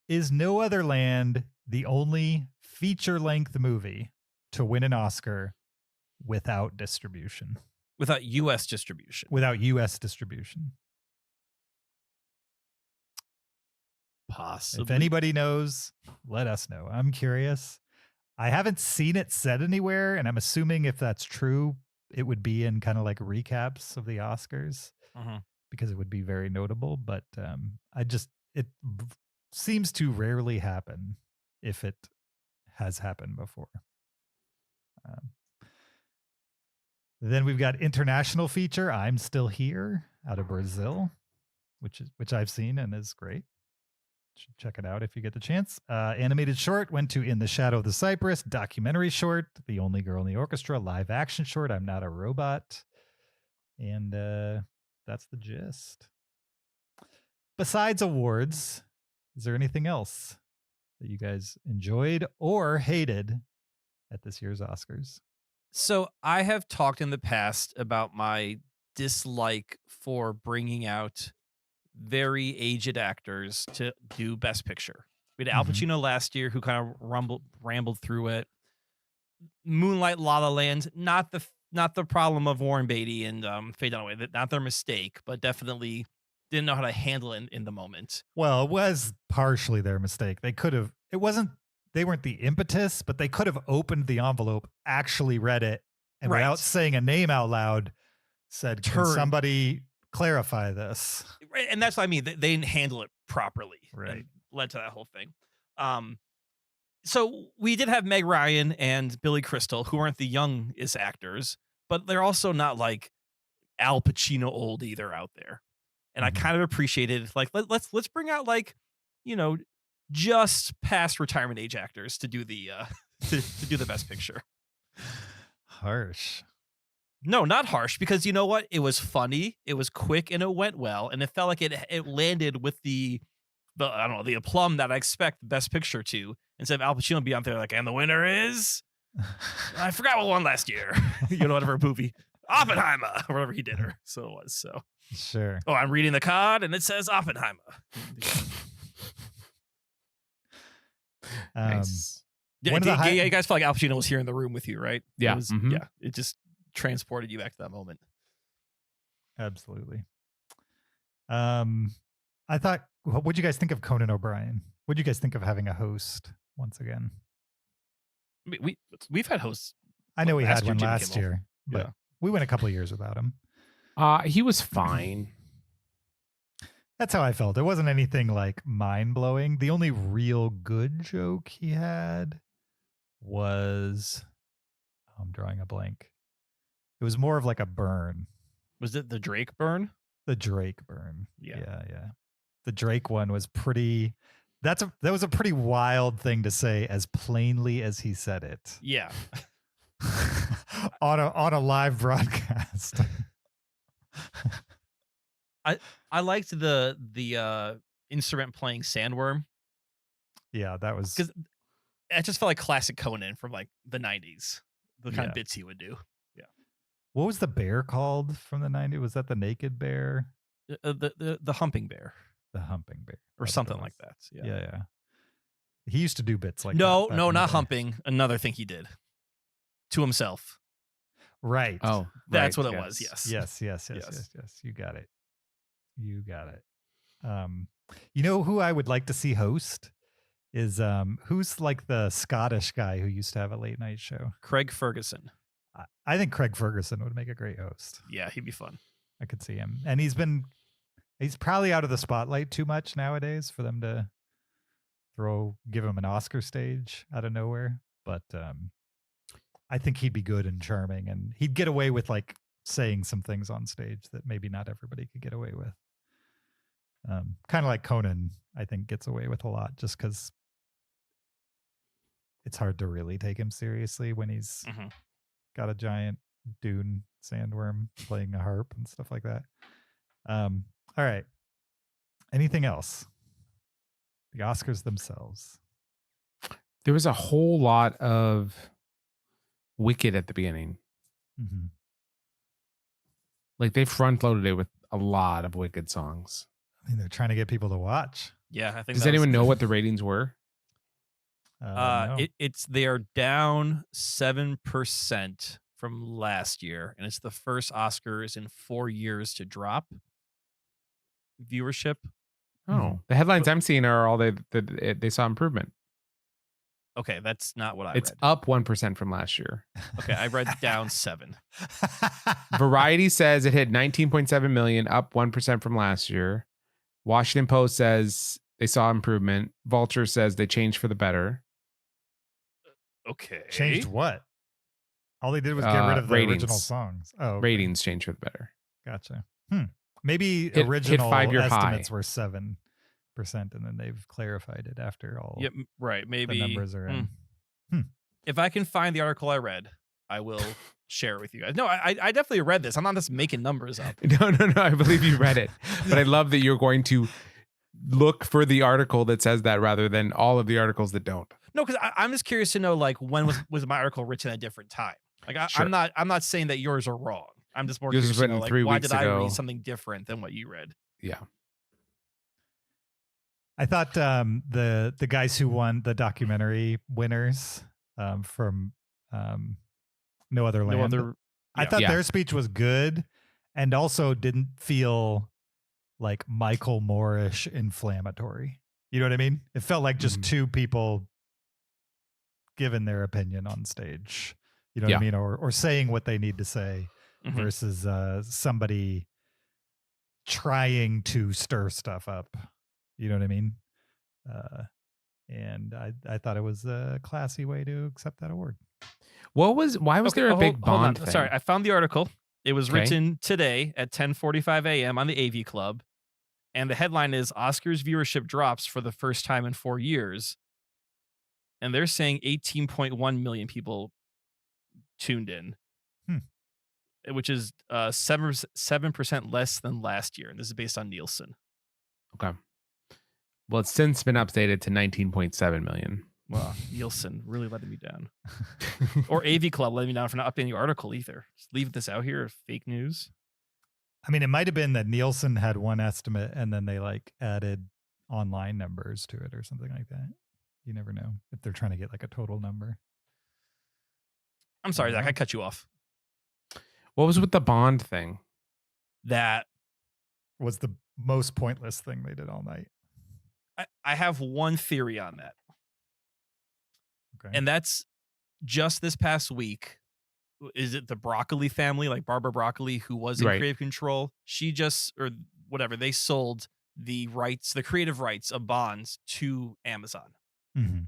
Is No Other Land the only feature-length movie to win an Oscar without distribution? Without U.S. distribution. Without U.S. distribution. Possibly. If anybody knows, let us know. I'm curious. I haven't seen it said anywhere, and I'm assuming if that's true, it would be in kind of like recaps of the Oscars, because it would be very notable. But it seems to rarely happen if it has happened before. Then we've got international feature, I'm Still Here, out of Brazil, which I've seen and is great. Should check it out if you get the chance. Animated short went to In the Shadow of the Cypress. Documentary short, The Only Girl in the Orchestra. Live action short, I'm Not a Robot. And that's the gist. Besides awards, is there anything else that you guys enjoyed or hated at this year's Oscars? So I have talked in the past about my dislike for bringing out very aged actors to do Best Picture. We had Al Pacino last year, who kind of rambled through it. Moonlight, La La Land, not the problem of Warren Beatty and Faye Dunaway, not their mistake, but definitely didn't know how to handle it in the moment. Well, it was partially their mistake. They weren't the impetus, but they could have opened the envelope, actually read it, and without saying a name out loud, said, "Can somebody clarify this?" Right, and that's what I mean. They didn't handle it properly. Right, and led to that whole thing. So we did have Meg Ryan and Billy Crystal, who aren't the youngest actors, but they're also not like Al Pacino old either out there. And I kind of appreciated, like, let's bring out, like, just past retirement age actors to do the to do the Best Picture. Harsh. No, not harsh, because you know what? It was funny, it was quick, and it went well, and it felt like it landed with the I don't know, the aplomb that I expect the Best Picture to, instead of Al Pacino be out there like, and the winner is, I forgot what won last year. Whatever movie, Oppenheimer, or whatever he did, or so it was. So sure. Oh, I'm reading the card and it says Oppenheimer. Nice. Yeah, One of the you guys felt like Al Pacino was here in the room with you, right? Yeah. It was, Mhm. yeah. It just transported you back to that moment. Absolutely. I thought, what'd you guys think of Conan O'Brien? What'd you guys think of having a host once again? We've had hosts. I know we last had year, one Jimmy last Kimmel. year, but Yeah. we went a couple of years without him. He was fine. That's how I felt. It wasn't anything like mind blowing. The only real good joke he had was, I'm drawing a blank. It was more of like a burn. Was it the Drake burn? The Drake burn. Yeah. Yeah. The Drake one was pretty. That was a pretty wild thing to say as plainly as he said it. Yeah. on a live broadcast. I liked the instrument playing sandworm. Yeah, that was because it just felt like classic Conan from like the 90s. The kind of bits he would do. What was the bear called from the 90s? Was that the naked bear? The humping bear. The humping bear. Or That's something what it like was. that. Yeah. He used to do bits like no, that. no, not humping. Another thing he did to himself. Right. Oh, That's right, what it was. Yes. Yes. You got it. You know who I would like to see host is who's like the Scottish guy who used to have a late night show? Craig Ferguson. I think Craig Ferguson would make a great host. Yeah, he'd be fun. I could see him. And he's probably out of the spotlight too much nowadays for them to give him an Oscar stage out of nowhere. But I think he'd be good and charming, and he'd get away with like saying some things on stage that maybe not everybody could get away with. Kind of like Conan, I think, gets away with a lot just because it's hard to really take him seriously when he's got a giant dune sandworm playing a harp and stuff like that. All right. Anything else? The Oscars themselves. There was a whole lot of Wicked at the beginning. Mm-hmm. Like they front loaded it with a lot of Wicked songs. I mean, they're trying to get people to watch. Yeah, I think. Does anyone know what the ratings were? No. They are down 7% from last year, and it's the first Oscars in 4 years to drop viewership. Oh, the headlines I'm seeing are all they saw improvement. Okay, that's not what I It's read. up 1% from last year. Okay, I read down 7. Variety says it hit 19.7 million, up 1% from last year. Washington Post says they saw improvement. Vulture says they changed for the better. Okay. Changed what? All they did was get rid of the ratings. original songs. Oh, okay. Ratings changed for the better. Gotcha. Maybe Hit original 5-year estimates high. were 7%, and then they've clarified it after all. Yep, right. Maybe the numbers are in. If I can find the article I read, I will share it with you guys. No, I definitely read this. I'm not just making numbers up. No. I believe you read it, but I love that you're going to look for the article that says that rather than all of the articles that don't. No, because I'm just curious to know, like, when was my article written at a different time? Like, Sure. I'm not saying that yours are wrong. I'm just more Yours curious was to written know, like, 3 why weeks did I ago. read something different than what you read? Yeah. I thought the guys who won the documentary winners from No Other Land. I thought their speech was good and also didn't feel like Michael Moore-ish inflammatory. You know what I mean? It felt like just two people giving their opinion on stage. You know what I mean? Or saying what they need to say versus somebody trying to stir stuff up. You know what I mean? And I thought it was a classy way to accept that award. Why was there a big Bond thing? Sorry, I found the article. It was written today at 10:45 a.m. on the AV Club. And the headline is Oscars viewership drops for the first time in 4 years. And they're saying 18.1 million people tuned in, which is 7% less than last year. And this is based on Nielsen. Okay. Well, it's since been updated to 19.7 million. Wow, Nielsen really letting me down. Or AV Club letting me down for not updating the article either. Just leave this out here, fake news. I mean, it might have been that Nielsen had one estimate and then they like added online numbers to it or something like that. You never know if they're trying to get like a total number. I'm sorry, Zach, I cut you off. What was with the Bond thing? That was the most pointless thing they did all night. I have one theory on that. Okay. And that's just this past week. Is it the Broccoli family, like Barbara Broccoli, who was in creative control? She just, or whatever, they sold the rights, the creative rights of Bonds to Amazon. Mm-hmm.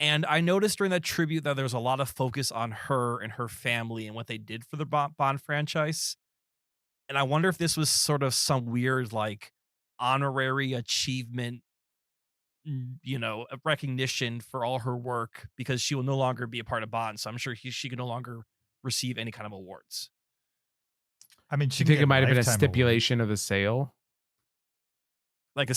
And I noticed during that tribute that there was a lot of focus on her and her family and what they did for the Bond franchise. And I wonder if this was sort of some weird, like, honorary achievement, you know, recognition for all her work, because she will no longer be a part of Bond. So I'm sure she can no longer receive any kind of awards. I mean, Do you think it might have been a stipulation of the sale? Like a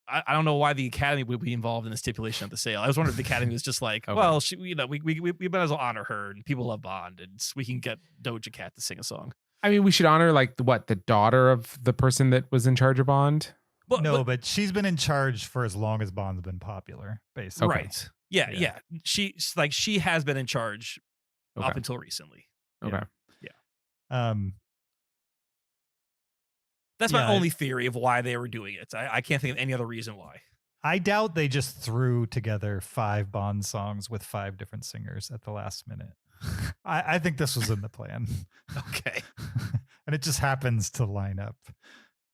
I don't know why the Academy would be involved in the stipulation of the sale. I was wondering if the Academy was just like, well, we might as well honor her, and people love Bond, and we can get Doja Cat to sing a song. I mean, we should honor like the daughter of the person that was in charge of Bond. But she's been in charge for as long as Bond's been popular, basically. Right. Yeah. She has been in charge up until recently. Okay. Yeah. That's my only theory of why they were doing it. I can't think of any other reason why. I doubt they just threw together 5 Bond songs with 5 different singers at the last minute. I think this was in the plan. Okay. And it just happens to line up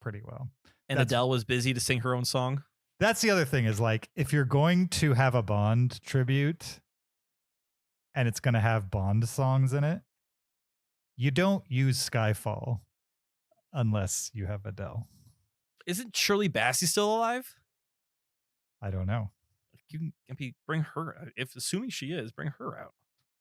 pretty well. And Adele was busy to sing her own song. That's the other thing is, like, if you're going to have a Bond tribute and it's going to have Bond songs in it, you don't use Skyfall unless you have Adele. Isn't Shirley Bassey still alive? I don't know. You can bring her, assuming she is, bring her out.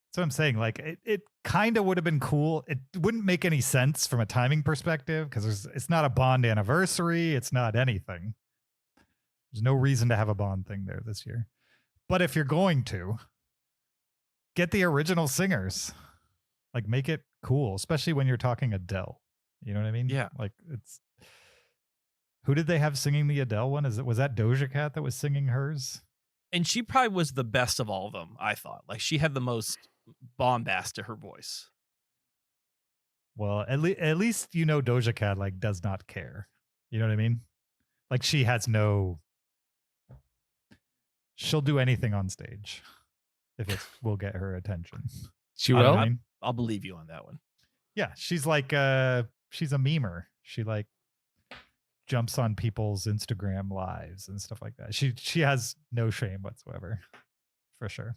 That's what I'm saying. Like, it kind of would have been cool. It wouldn't make any sense from a timing perspective because it's not a Bond anniversary. It's not anything. There's no reason to have a Bond thing there this year. But if you're going to, get the original singers. Like, make it cool, especially when you're talking Adele. You know what I mean? Yeah. Like, it's... Who did they have singing the Adele one? Was that Doja Cat that was singing hers? And she probably was the best of all of them, I thought. Like, she had the most bombast to her voice. Well, at least, you know, Doja Cat, like, does not care. You know what I mean? Like, she has no... She'll do anything on stage if it will get her attention. She will? I'll believe you on that one. Yeah, she's like, she's a memer. She, like, jumps on people's Instagram lives and stuff like that. She has no shame whatsoever, for sure.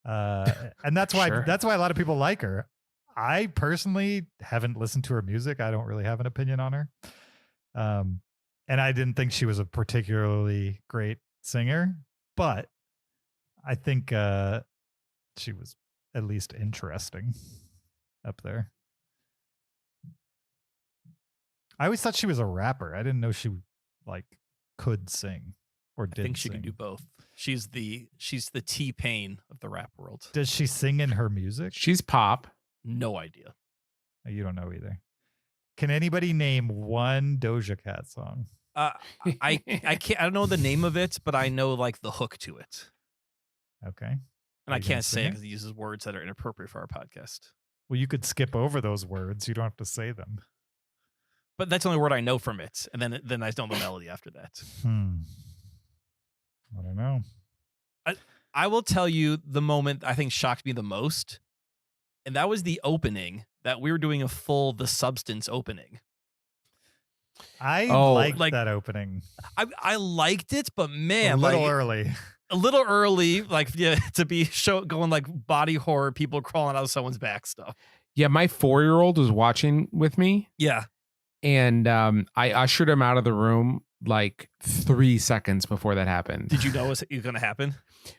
And that's why that's why a lot of people like her. I personally haven't listened to her music. I don't really have an opinion on her. And I didn't think she was a particularly great singer, but I think she was at least interesting up there. I always thought she was a rapper. I didn't know she like could sing or did. I think she sing. can do both. She's the T-Pain of the rap world. Does she sing in her music? She's pop. No idea. You don't know either. Can anybody name one Doja Cat song? I can't. I don't know the name of it, but I know like the hook to it. Okay. And I can't say it because it uses words that are inappropriate for our podcast. Well, you could skip over those words. You don't have to say them. But that's the only word I know from it, and then I don't know the melody after that. I don't know. I will tell you the moment I think shocked me the most, and that was the opening that we were doing a full The Substance opening. I liked that opening. I liked it, but man, a little early. A little early, like to be going like body horror, people crawling out of someone's back stuff. Yeah, my 4-year-old was watching with me. Yeah. And I ushered him out of the room like 3 seconds before that happened. Did you know it was going to happen?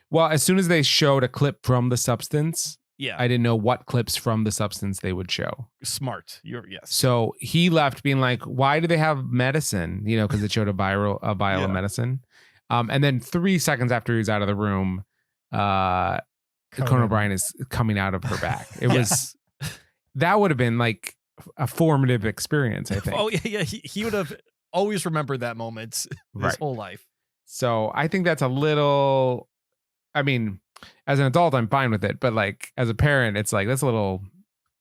Well, as soon as they showed a clip from The Substance, yeah, I didn't know what clips from The Substance they would show. Smart. Yes. So he left being like, why do they have medicine? You know, because it showed a vial of medicine. And then 3 seconds after he was out of the room, Conan O'Brien is coming out of her back. It was, that would have been like a formative experience, I think. Oh yeah. He would have always remember that moment his Right. whole life. So I think that's a little, I mean, as an adult, I'm fine with it. But like as a parent, it's like, that's a little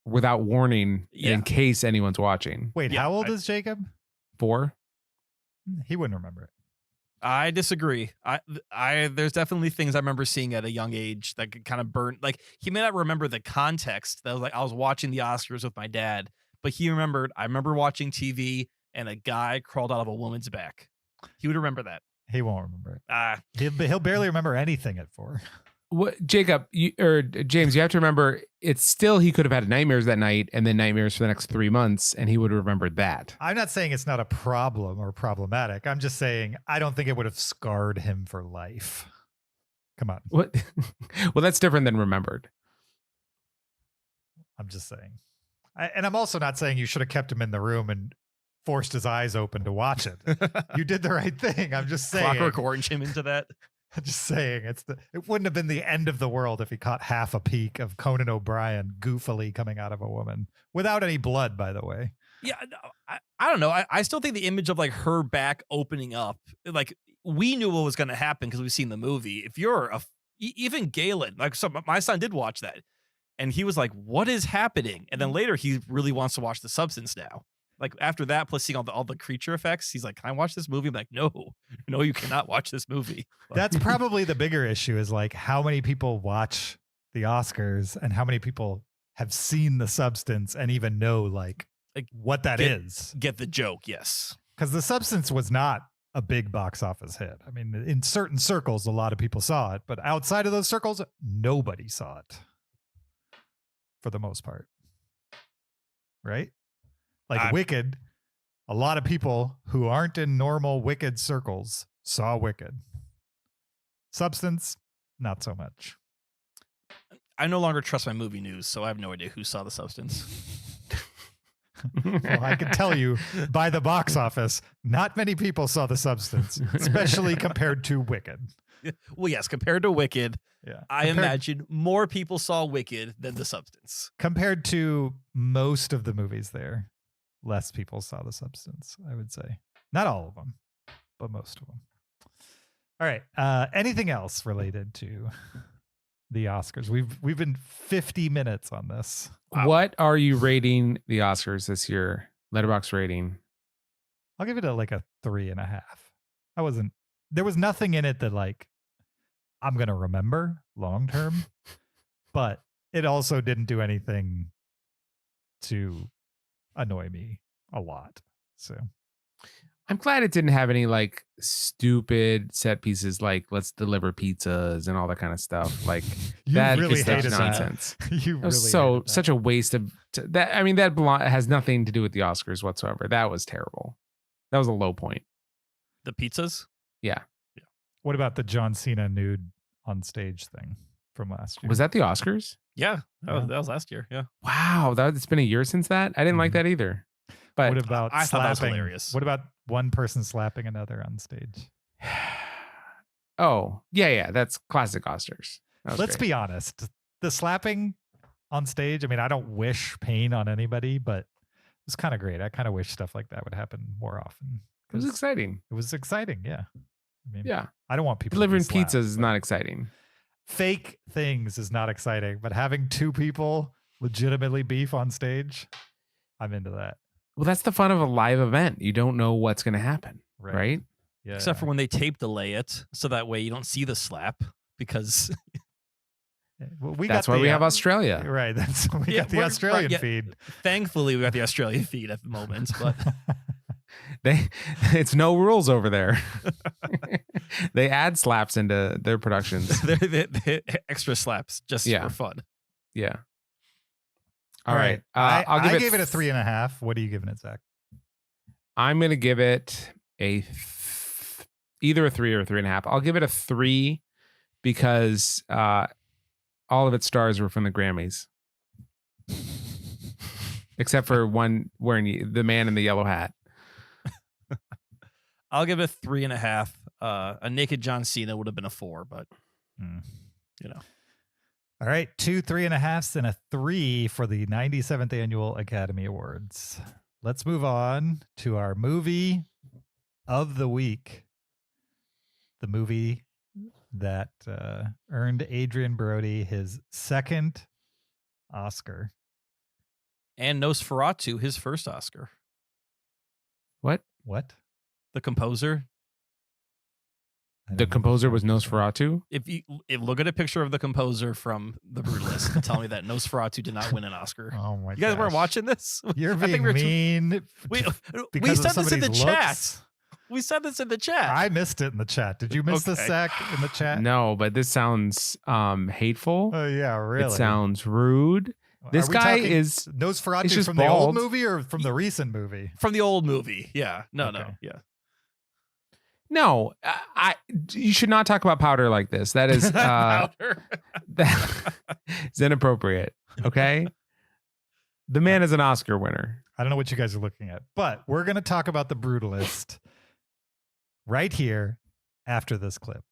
without warning in case anyone's watching. Wait, how old is Jacob? 4? He wouldn't remember it. I disagree. There's definitely things I remember seeing at a young age that could kind of burn. Like he may not remember the context. That was like I was watching the Oscars with my dad, but he remembered. I remember watching TV and a guy crawled out of a woman's back. He would remember that. He won't remember it. He'll barely remember anything at 4. What, Jacob, or James, you have to remember, it's still, he could have had nightmares that night and then nightmares for the next 3 months, and he would have remembered that. I'm not saying it's not a problem or problematic. I'm just saying I don't think it would have scarred him for life. Come on. What? Well, that's different than remembered. I'm just saying. And I'm also not saying you should have kept him in the room and forced his eyes open to watch it. You did the right thing. I'm just saying. Clockwork Orange him into that. I'm just saying it wouldn't have been the end of the world if he caught half a peek of Conan O'Brien goofily coming out of a woman without any blood, by the way. Yeah, no, I don't know. I still think the image of like her back opening up, like we knew what was going to happen because we've seen the movie. If you're even Galen, like so my son did watch that and he was like, what is happening? And then later he really wants to watch The Substance now. Like after that, plus seeing all the creature effects, he's like, can I watch this movie? I'm like, no, you cannot watch this movie. That's probably the bigger issue is like how many people watch the Oscars and how many people have seen The Substance and even know like what that is. Get the joke, yes. Because The Substance was not a big box office hit. I mean, in certain circles, a lot of people saw it, but outside of those circles, nobody saw it for the most part. Right? Like Wicked, a lot of people who aren't in normal Wicked circles saw Wicked. Substance, not so much. I no longer trust my movie news, so I have no idea who saw The Substance. Well, I can tell you by the box office, not many people saw The Substance, especially compared to Wicked. Well, yes, compared to Wicked, yeah. I imagine more people saw Wicked than The Substance. Compared to most of the movies there, less people saw The Substance, I would say. Not all of them, but most of them. All right. Anything else related to the Oscars? We've been 50 minutes on this. Wow. What are you rating the Oscars this year? Letterboxd rating. I'll give it a 3.5. There was nothing in it that like I'm going to remember long term, but it also didn't do anything to annoy me a lot. So I'm glad it didn't have any like stupid set pieces like let's deliver pizzas and all that kind of stuff. Like that really is such hated nonsense. You it was really such a waste of that. I mean, that has nothing to do with the Oscars whatsoever. That was terrible. That was a low point. The pizzas? Yeah. What about the John Cena nude on stage thing from last year? Was that the Oscars? Yeah, that was last year. Yeah. Wow, it's been a year since that. I didn't like that either. But what about I thought that was slapping? hilarious. What about one person slapping another on stage? Oh, yeah, that's classic Oscars. Let's be honest. The slapping on stage, I mean, I don't wish pain on anybody, but it was kind of great. I kind of wish stuff like that would happen more often. It was exciting. It was exciting, yeah. I mean, yeah. I don't want people delivering to be slapped, pizzas is not exciting. Fake things is not exciting, but having two people legitimately beef on stage, I'm into that. Well, that's the fun of a live event. You don't know what's going to happen, right? Yeah. Except for when they tape delay it, so that way you don't see the slap because well, that's why we have Australia, right? That's why we got the Australian feed. Thankfully, we got the Australian feed at the moment, but it's no rules over there. They add slaps into their productions. they're extra slaps just for fun. Yeah. All right. I gave it a 3.5. What are you giving it, Zach? I'm going to give it either a 3 or a 3.5. I'll give it a 3 because all of its stars were from the Grammys. Except for one wearing the man in the yellow hat. I'll give it a 3.5. A naked John Cena would have been a 4, but you know. All right, 2 3.5s and a 3 for the 97th Annual Academy Awards. Let's move on to our movie of the week, the movie that earned Adrian Brody his second Oscar. And Nosferatu, his first Oscar. What? The composer. The composer was Nosferatu? If look at a picture of the composer from The Brutalist and tell me that Nosferatu did not win an Oscar. Oh my god! You guys weren't watching this? You're being mean. We because said this in the looks? chat. We said this in the chat. I missed it in the chat. Did you miss this, Zach, in the chat? No, but this sounds hateful. Oh yeah, really. It sounds rude. This guy is Nosferatu from the old movie or from the recent movie? From the old movie. Yeah. No, yeah. No, you should not talk about powder like this. That is that is inappropriate. Okay. The man is an Oscar winner. I don't know what you guys are looking at, but we're going to talk about The Brutalist right here after this clip.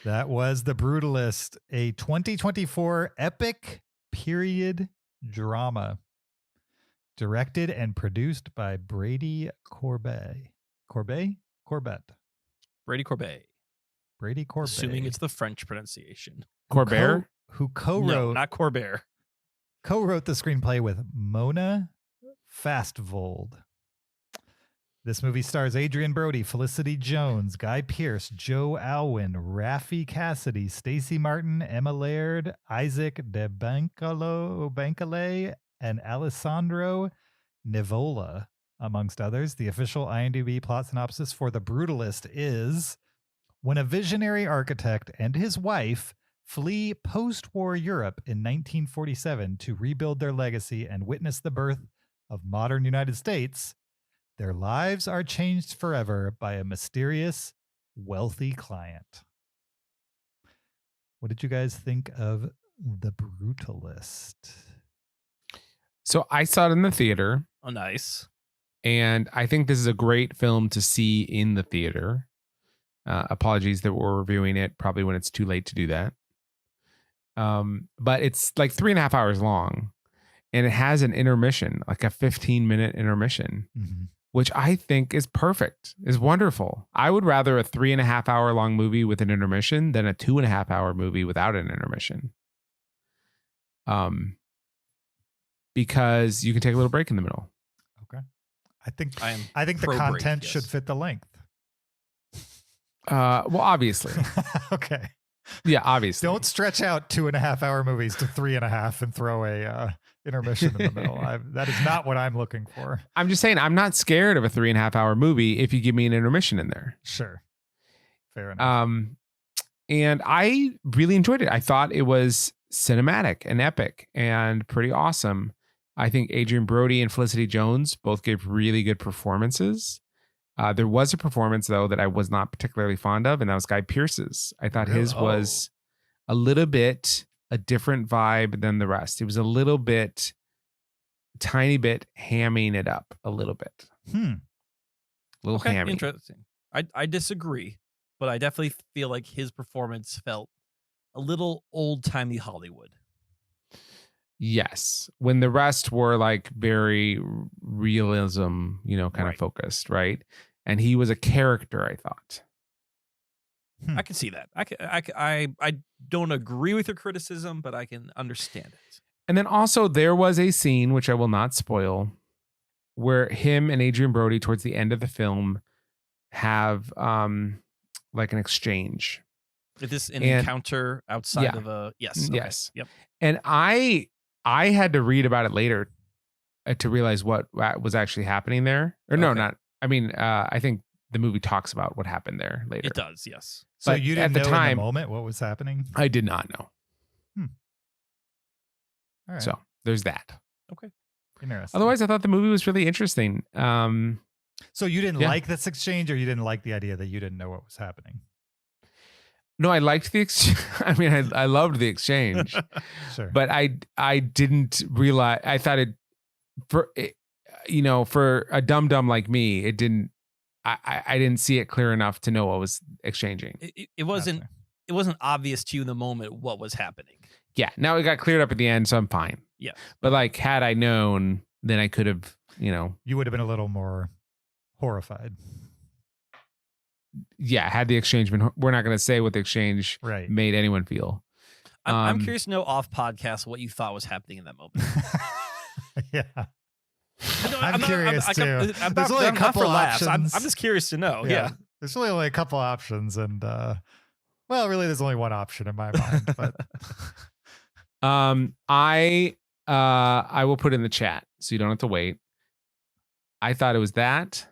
That was The Brutalist, a 2024 epic period drama directed and produced by Brady Corbet. Corbett? Brady Corbet. Brady Corbet. Assuming it's the French pronunciation. Corbett? Who co-wrote No, not Corbett. Co-wrote the screenplay with Mona Fastvold. This movie stars Adrian Brody, Felicity Jones, Guy Pearce, Joe Alwyn, Raffi Cassidy, Stacey Martin, Emma Laird, Isaac de Bancale, and Alessandro Nivola, amongst others. The official IMDb plot synopsis for The Brutalist is: when a visionary architect and his wife flee post-war Europe in 1947 to rebuild their legacy and witness the birth of modern United States, their lives are changed forever by a mysterious, wealthy client. What did you guys think of The Brutalist? So I saw it in the theater, Oh, nice. and I think this is a great film to see in the theater. Apologies that we're reviewing it probably when it's too late to do that. But it's like 3.5 hours long, and it has an intermission, like a 15-minute intermission, which I think is perfect, is wonderful. I would rather a 3.5 hour long movie with an intermission than a 2.5 hour movie without an intermission. Because you can take a little break in the middle. Okay. I think the pro-break, content yes. should fit the length. Well, obviously. Okay. Yeah, obviously. Don't stretch out 2.5 hour movies to 3.5 and throw a intermission in the middle. That is not what I'm looking for. I'm just saying, I'm not scared of a 3.5 hour movie if you give me an intermission in there. Sure. Fair enough. And I really enjoyed it. I thought it was cinematic and epic and pretty awesome. I think Adrian Brody and Felicity Jones both gave really good performances. There was a performance, though, that I was not particularly fond of, and that was Guy Pearce's. I thought his was a little bit a different vibe than the rest. It was a little bit, tiny bit hamming it up a little bit. Little Okay, hammy. interesting. I disagree, but I definitely feel like his performance felt a little old-timey Hollywood. Yes. When the rest were like very realism, kind of focused, right? And he was a character, I thought. I can see that. I don't agree with your criticism, but I can understand it. And then also there was a scene, which I will not spoil, where him and Adrian Brody towards the end of the film have like an exchange. Is this an encounter outside of a... Yes. Okay. Yes. Yep. And I had to read about it later to realize what was actually happening there. Or no, not. I mean, I think the movie talks about what happened there later. It does, yes. So But you didn't at the know time, in the moment what was happening? I did not know. All right. So there's that. Okay. Interesting. Otherwise, I thought the movie was really interesting. So you didn't Yeah. like this exchange, or you didn't like the idea that you didn't know what was happening? No, I liked the exchange. I mean, I loved the exchange, Sure. but I didn't realize. I thought for a dum-dum like me, it didn't. I didn't see it clear enough to know what was exchanging. It wasn't. Gotcha. It wasn't obvious to you in the moment what was happening. Yeah, now it got cleared up at the end, so I'm fine. Yeah. But like, had I known, then I could have, You would have been a little more horrified. yeah, had the exchange been, we're not going to say what the exchange Right. made anyone feel. I'm curious to know off podcast what you thought was happening in that moment. Yeah. I'm curious too. There's only a couple for laughs. I'm options. just curious to know. Yeah. There's really only a couple options, and well, really, there's only one option in my mind. But I will put it in the chat so you don't have to wait. I thought it was that.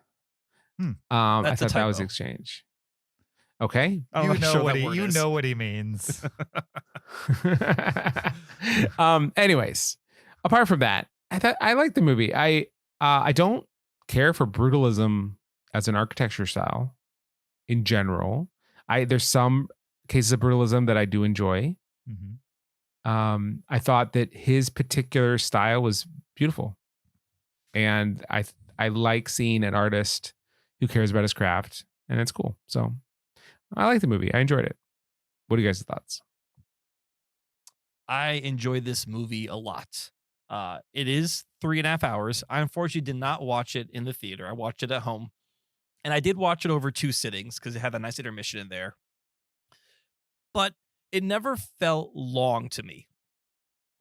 I That's a thought that was typo. exchange. Okay. I don't you know know what what word you is. know what he means. Anyways, apart from that, I like the movie. I don't care for brutalism as an architecture style in general. There's some cases of brutalism that I do enjoy. Mhm. I thought that his particular style was beautiful, and I like seeing an artist who cares about his craft, and it's cool. So I like the movie. I enjoyed it. What are you guys' thoughts? I enjoyed this movie a lot. It is 3.5 hours. I unfortunately did not watch it in the theater. I watched it at home. And I did watch it over 2 sittings because it had a nice intermission in there. But it never felt long to me.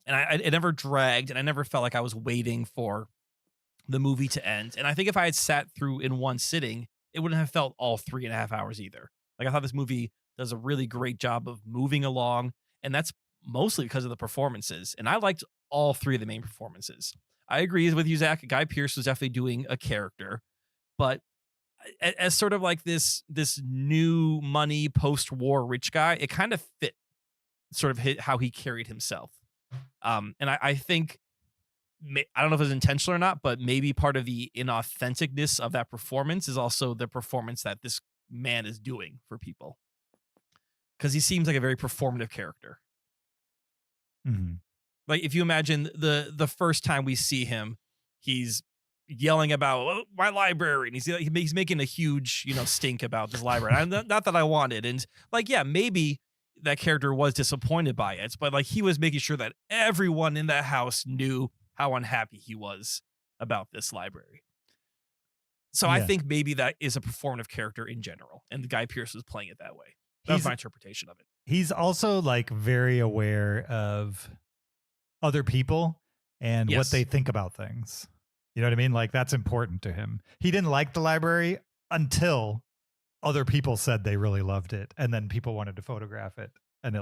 And it never dragged, and I never felt like I was waiting for the movie to end. And I think if I had sat through in one sitting, it wouldn't have felt all 3.5 hours either. Like, I thought this movie does a really great job of moving along, and that's mostly because of the performances. And I liked all 3 of the main performances. I agree with you, Zach. Guy Pearce was definitely doing a character, but as sort of like this new money post-war rich guy, it kind of fit sort of how he carried himself. And I think, I don't know if it's intentional or not, but maybe part of the inauthenticness of that performance is also the performance that this man is doing for people. Because he seems like a very performative character. Mm-hmm. Like, if you imagine the first time we see him, he's yelling about my library, and he's making a huge stink about this library. Not that I wanted, and like, yeah, maybe that character was disappointed by it, but like, he was making sure that everyone in that house knew how unhappy he was about this library. So I think maybe that is a performative character in general, and the Guy Pearce was playing it that way. That's my interpretation of it. He's also like very aware of other people and what they think about things. You know what I mean? Like, that's important to him. He didn't like the library until other people said they really loved it, and then people wanted to photograph it, and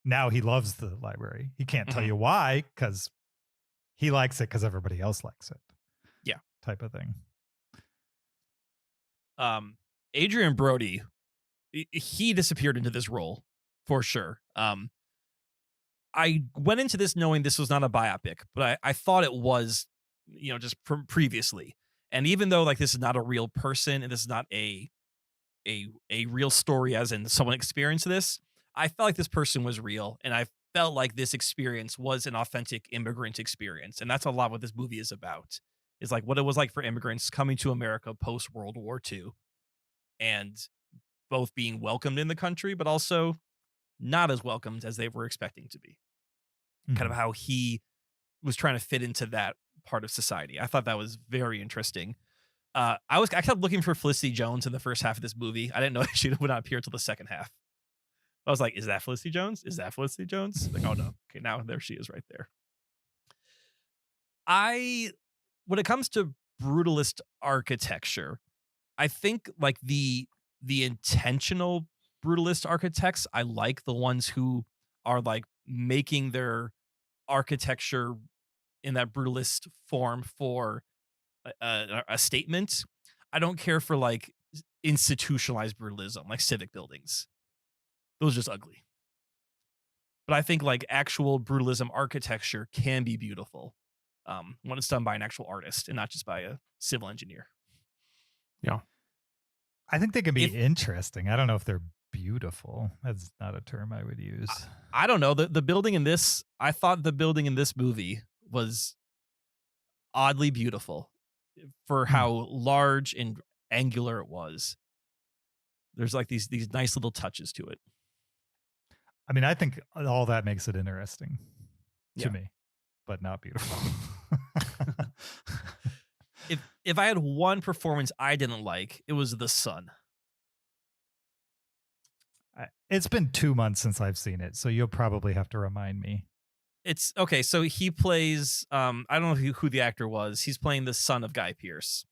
now he loves the library. He can't tell you why, because he likes it because everybody else likes it. Yeah, type of thing. Adrian Brody, he disappeared into this role for sure. I went into this knowing this was not a biopic, but I thought it was, just previously. And even though like this is not a real person and this is not a real story, as in someone experienced this, I felt like this person was real, and I felt like this experience was an authentic immigrant experience. And that's a lot what this movie is about, is like what it was like for immigrants coming to America post World War II, and both being welcomed in the country, but also not as welcomed as they were expecting to be. Kind of how he was trying to fit into that part of society. I thought that was very interesting. I kept looking for Felicity Jones in the first half of this movie. I didn't know she would not appear until the second half. I was like, is that Felicity Jones? Is that Felicity Jones? Like, oh no. Okay, now there she is right there. When it comes to brutalist architecture, I think like the intentional brutalist architects, I like the ones who are like making their architecture in that brutalist form for a statement. I don't care for like institutionalized brutalism, like civic buildings. Those are just ugly. But I think like actual brutalism architecture can be beautiful when it's done by an actual artist and not just by a civil engineer. Yeah. I think they can be interesting. I don't know if they're beautiful. That's not a term I would use. I don't know. The building in this, I thought the building in this movie was oddly beautiful for how large and angular it was. There's like these nice little touches to it. I mean, I think all that makes it interesting to me, but not beautiful. If I had one performance I didn't like, it was the son. It's been 2 months since I've seen it, so you'll probably have to remind me. It's okay. So he plays, I don't know who the actor was. He's playing the son of Guy Pearce.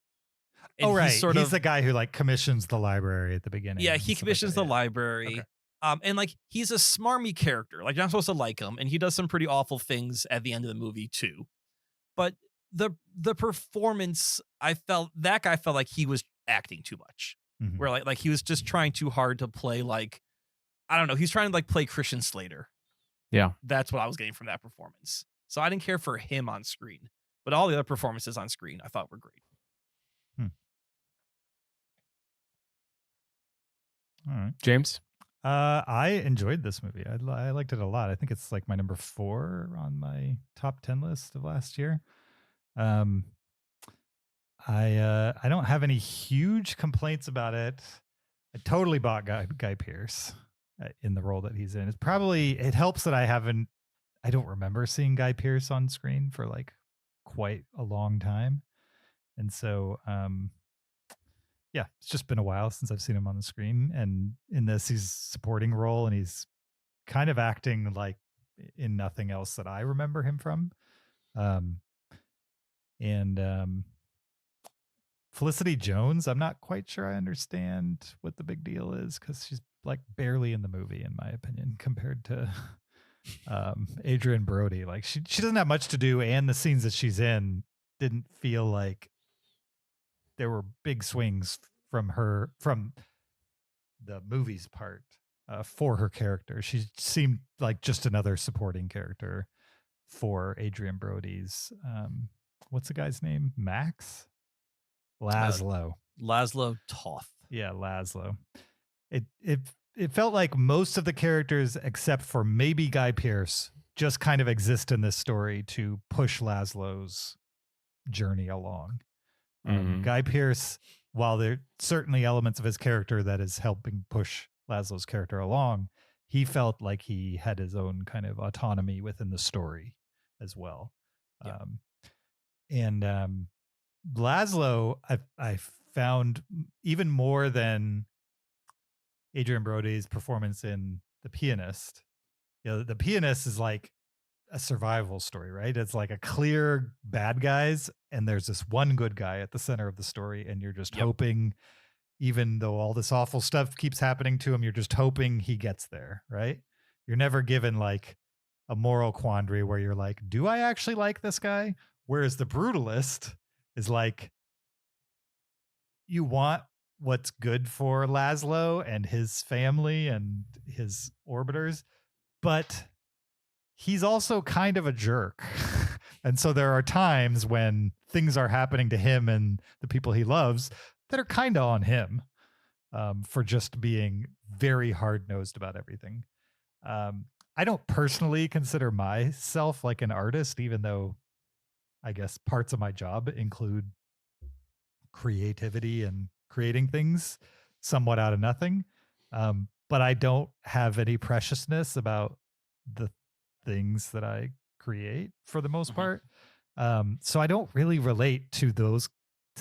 And right. He's the guy who like commissions the library at the beginning. Yeah, he commissions the library. Okay. And like, he's a smarmy character. Like, you're not supposed to like him, and he does some pretty awful things at the end of the movie too. But the performance, that guy felt like he was acting too much. Mm-hmm. Where like he was just trying too hard to play like, I don't know, he's trying to like play Christian Slater. Yeah. That's what I was getting from that performance. So I didn't care for him on screen, but all the other performances on screen I thought were great. All right. James? I enjoyed this movie. I liked it a lot. I think it's like my number 4 on my top 10 list of last year. I don't have any huge complaints about it. I totally bought Guy Pearce. in the role that he's in. It helps that I don't remember seeing Guy Pearce on screen for like quite a long time. And so, yeah, it's just been a while since I've seen him on the screen. And in this, he's supporting role and he's kind of acting like in nothing else that I remember him from. Felicity Jones, I'm not quite sure I understand what the big deal is because she's like barely in the movie, in my opinion, compared to Adrian Brody. Like she doesn't have much to do, and the scenes that she's in didn't feel like there were big swings from the movie's part for her character. She seemed like just another supporting character for Adrian Brody's what's the guy's name? Max? Laszlo. Laszlo Toth. Yeah, Laszlo. It felt like most of the characters, except for maybe Guy Pearce, just kind of exist in this story to push Laszlo's journey along. Guy Pearce, while there are certainly elements of his character that is helping push Laszlo's character along, he felt like he had his own kind of autonomy within the story as well. Yeah. Laszlo, I found even more than Adrian Brody's performance in The Pianist. You know, The Pianist is like a survival story, right? It's like a clear bad guys, and there's this one good guy at the center of the story, and you're just hoping, even though all this awful stuff keeps happening to him, you're just hoping he gets there, right? You're never given like a moral quandary where you're like, do I actually like this guy? Whereas The Brutalist is like, you want what's good for Laszlo and his family and his orbiters, but he's also kind of a jerk. And so there are times when things are happening to him and the people he loves that are kind of on him for just being very hard-nosed about everything. I don't personally consider myself like an artist, even though I guess parts of my job include creativity and creating things somewhat out of nothing. But I don't have any preciousness about the things that I create for the most part. So I don't really relate to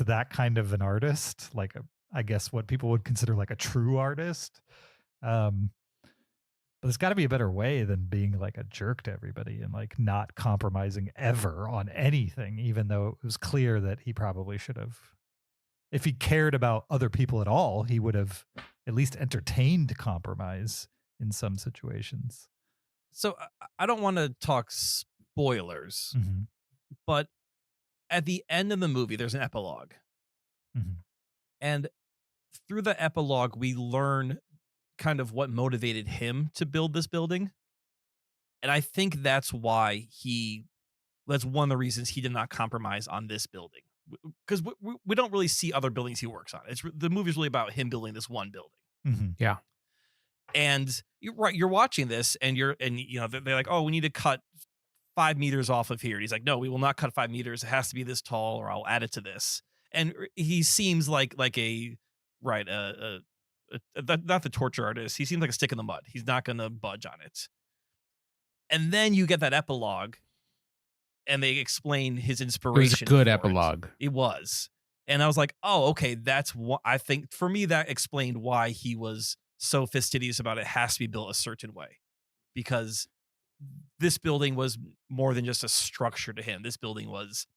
that kind of an artist, like I guess what people would consider like a true artist. But there's got to be a better way than being like a jerk to everybody and like not compromising ever on anything, even though it was clear that he probably should have. If he cared about other people at all, he would have at least entertained compromise in some situations. So I don't want to talk spoilers, but at the end of the movie, there's an epilogue. And through the epilogue, we learn kind of what motivated him to build this building. And I think that's why that's one of the reasons he did not compromise on this building. Because we don't really see other buildings he works on. The movie's really about him building this one building. Yeah. And you're watching this and you know, they're like, oh, we need to cut 5 meters off of here. And he's like, no, we will not cut 5 meters. It has to be this tall or I'll add it to this. And he seems like not the torture artist. He seems like a stick in the mud. He's not going to budge on it. And then you get that epilogue and they explain his inspiration. It was a good epilogue. It was. And I was like, oh, okay, that's what I think. For me, that explained why he was so fastidious about it has to be built a certain way. Because this building was more than just a structure to him. This building was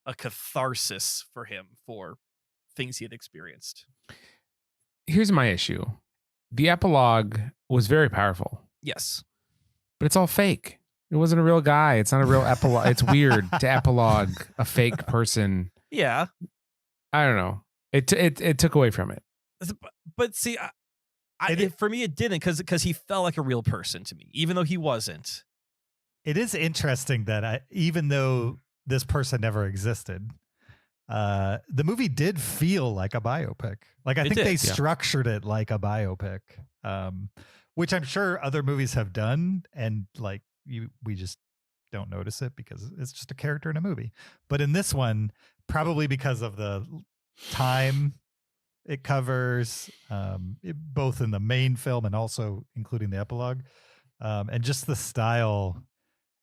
a catharsis for him for things he had experienced. Here's my issue. The epilogue was very powerful. Yes. But it's all fake. It wasn't a real guy. It's not a real epilogue. It's weird to epilogue a fake person. Yeah. I don't know. It took away from it. But see, for me, it didn't because he felt like a real person to me, even though he wasn't. It is interesting that even though this person never existed, the movie did feel like a biopic. Like I think they structured it like a biopic, which I'm sure other movies have done, and like we just don't notice it because it's just a character in a movie. But in this one, probably because of the time it covers, both in the main film and also including the epilogue, and just the style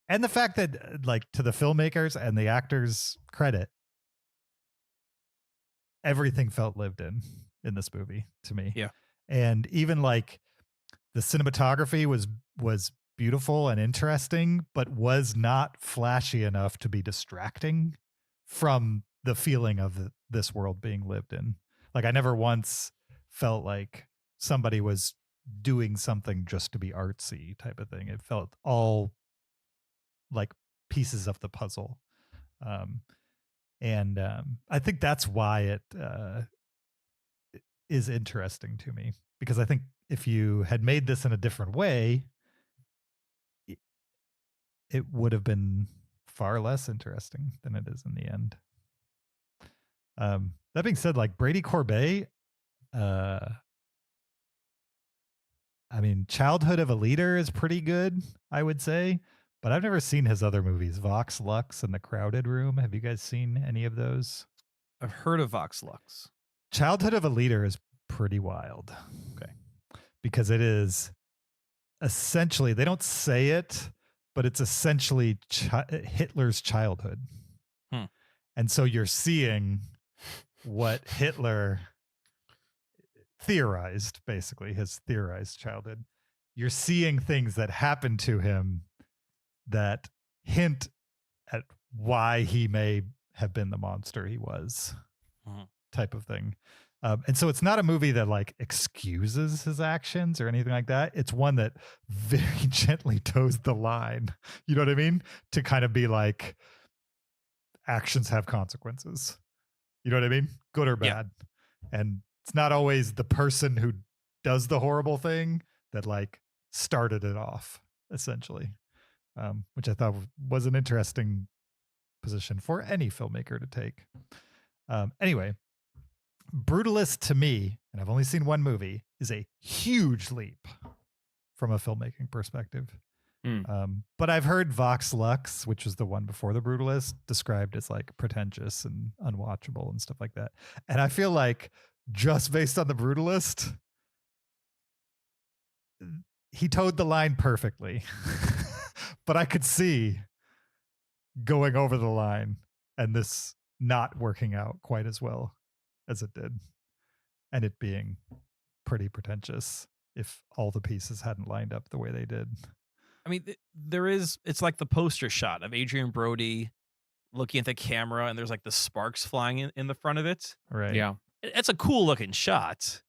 and the fact that, like, to the filmmakers and the actors' credit, everything felt lived in this movie to me. Yeah. And even like the cinematography was beautiful and interesting, but was not flashy enough to be distracting from the feeling of this world being lived in. Like, I never once felt like somebody was doing something just to be artsy type of thing. It felt all like pieces of the puzzle. And I think that's why it is interesting to me, because I think if you had made this in a different way, it would have been far less interesting than it is in the end. That being said, like, Brady Corbet, I mean, Childhood of a Leader is pretty good, I would say, but I've never seen his other movies, Vox Lux and The Crowded Room. Have you guys seen any of those? I've heard of Vox Lux. Childhood of a Leader is pretty wild. Okay. Because it is essentially, they don't say it, but it's essentially Hitler's childhood. And so you're seeing what Hitler theorized, basically, his theorized childhood. You're seeing things that happened to him that hint at why he may have been the monster he was, type of thing. And so it's not a movie that, like, excuses his actions or anything like that. It's one that very gently toes the line, you know what I mean? To kind of be like, actions have consequences. You know what I mean? Good or bad. Yeah. And it's not always the person who does the horrible thing that, like, started it off, essentially, which I thought was an interesting position for any filmmaker to take. Anyway, Brutalist, to me, and I've only seen one movie, is a huge leap from a filmmaking perspective. But I've heard Vox Lux, which was the one before The Brutalist, described as, like, pretentious and unwatchable and stuff like that. And I feel like, just based on The Brutalist, he towed the line perfectly. But I could see going over the line and this not working out quite as well as it did, and it being pretty pretentious if all the pieces hadn't lined up the way they did. I mean, it's like the poster shot of Adrian Brody looking at the camera, and there's, like, the sparks flying in the front of it. Right. Yeah. It's a cool looking shot.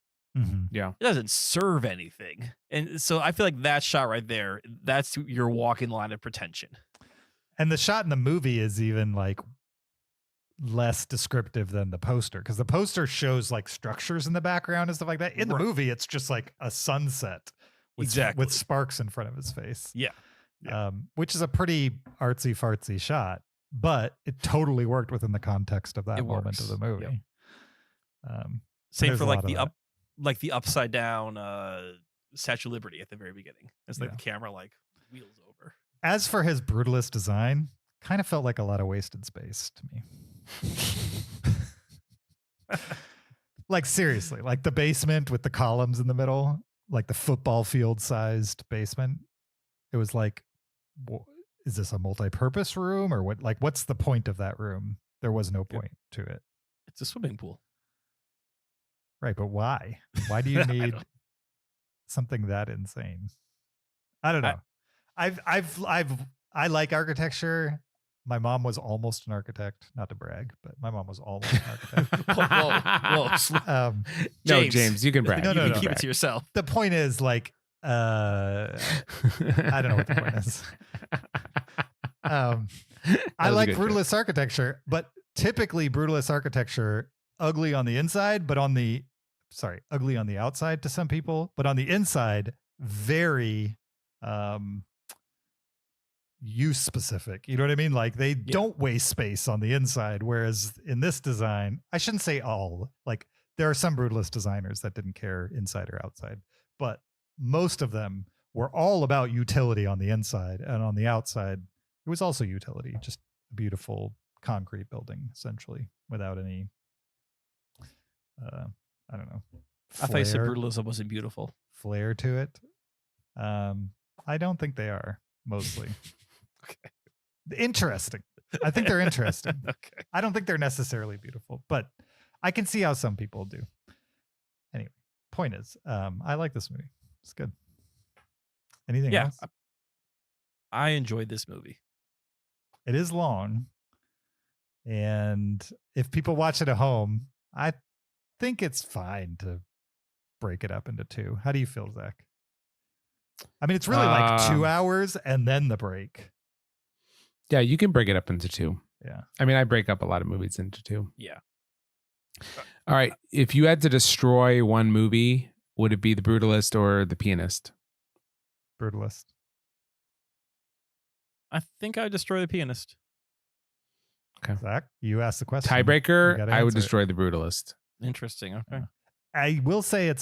Yeah. It doesn't serve anything. And so I feel like that shot right there, that's your walking line of pretension. And the shot in the movie is even, like, less descriptive than the poster, because the poster shows, like, structures in the background and stuff like that. In the movie, it's just like a sunset with sparks in front of his face. Yeah. Which is a pretty artsy fartsy shot, but it totally worked within the context of that moment of the movie. Yep. Same for, like, the upside down Statue of Liberty at the very beginning. It's like the camera, like, wheels over. As for his Brutalist design, kind of felt like a lot of wasted space to me. Like, seriously, like the basement with the columns in the middle, like the football field sized basement. It was like, is this a multi-purpose room or what? Like, what's the point of that room? There was no point to it. It's a swimming pool. Right, but why? Why do you need something that insane? I don't know. I like architecture. My mom was almost an architect, not to brag, but my mom was almost an architect. Whoa. No, James, you can brag. No, you can keep it to yourself. The point is, like, I don't know what the point is. I like Brutalist architecture, but typically Brutalist architecture, ugly on the inside, but ugly on the outside to some people, but on the inside, very use specific. You know what I mean? Like, they don't waste space on the inside, whereas in this design, I shouldn't say all, like, there are some Brutalist designers that didn't care inside or outside, but most of them were all about utility on the inside, and on the outside it was also utility, just a beautiful concrete building essentially without any I don't know. I thought you said flair- brutalism wasn't beautiful. flair to it. I don't think they are, mostly. Okay. Interesting. I think they're interesting. Okay. I don't think they're necessarily beautiful, but I can see how some people do. Anyway, point is, I like this movie. It's good. Anything Yeah. else? I enjoyed this movie. It is long. And if people watch it at home, I think it's fine to break it up into two. How do you feel, Zach? I mean, it's really like 2 hours and then the break. Yeah, you can break it up into two. Yeah. I mean, I break up a lot of movies into two. Yeah. All right. If you had to destroy one movie, would it be The Brutalist or The Pianist? Brutalist. I think I would destroy The Pianist. Okay. Zach, you asked the question. Tiebreaker, You gotta I would answer it. destroy The Brutalist. Interesting. Okay. I will say I've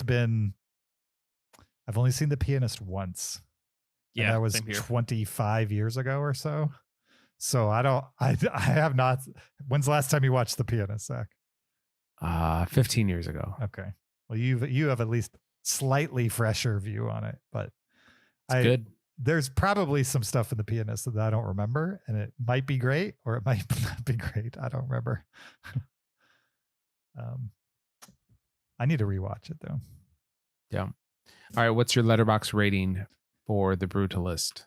only seen The Pianist once. And Yeah. that was same here. 25 years ago or so. So I have not. When's the last time you watched The Pianist, Zach? 15 years ago. Okay. Well, you have at least slightly fresher view on it, but It's good. There's probably some stuff in The Pianist that I don't remember, and it might be great or it might not be great. I don't remember. I need to rewatch it though. Yeah. All right. What's your letterbox rating for The Brutalist?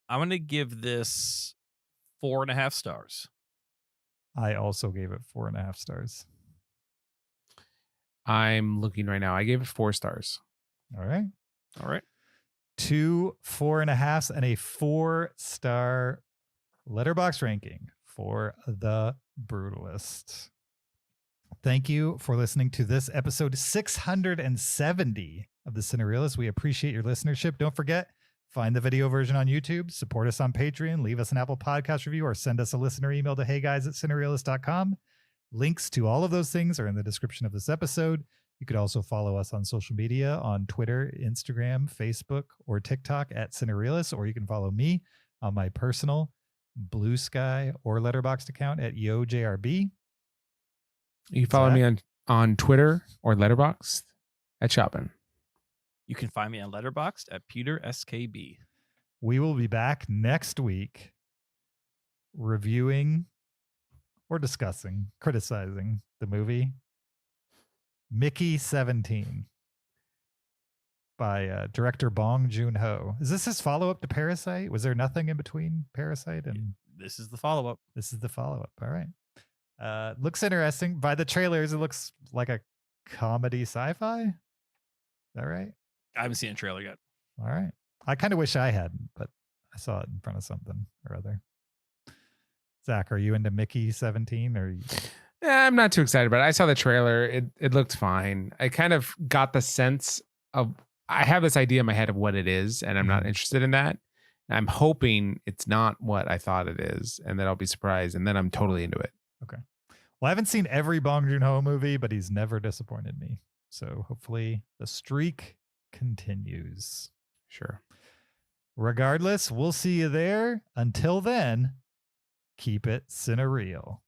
I'm going to give this 4.5 stars. I also gave it 4.5 stars. I'm looking right now. I gave it 4 stars. All right. All right. 2 4.5s and a 4-star letterbox ranking for The Brutalist. Thank you for listening to this episode 670 of the Cinereelists. We appreciate your listenership. Don't forget, find the video version on YouTube, support us on Patreon, leave us an Apple Podcast review, or send us a listener email to heyguys@cinereelists.com. Links to all of those things are in the description of this episode. You could also follow us on social media on Twitter, Instagram, Facebook, or TikTok @Cinereelists, or you can follow me on my personal Blue Sky or Letterboxd account @YoJRB. You can follow me on Twitter or Letterboxd @Shopping. You can find me on Letterboxd @PeterSKB. We will be back next week reviewing or discussing, criticizing the movie Mickey 17 by director Bong Joon-ho. Is this his follow-up to Parasite? Was there nothing in between Parasite and This is the follow-up. this is the follow-up? All right. Looks interesting. By the trailers, it looks like a comedy sci-fi. Is that right? I haven't seen a trailer yet. All right. I kind of wish I hadn't, but I saw it in front of something or other. Zach, are you into Mickey 17 or? Yeah, I'm not too excited about it. I saw the trailer. It looked fine. I kind of got the sense of, I have this idea in my head of what it is, and I'm not interested in that. I'm hoping it's not what I thought it is, and that I'll be surprised, and then I'm totally into it. Okay. Well, I haven't seen every Bong Joon-ho movie, but he's never disappointed me. So hopefully the streak continues. Sure. Regardless, we'll see you there. Until then, keep it cinereal.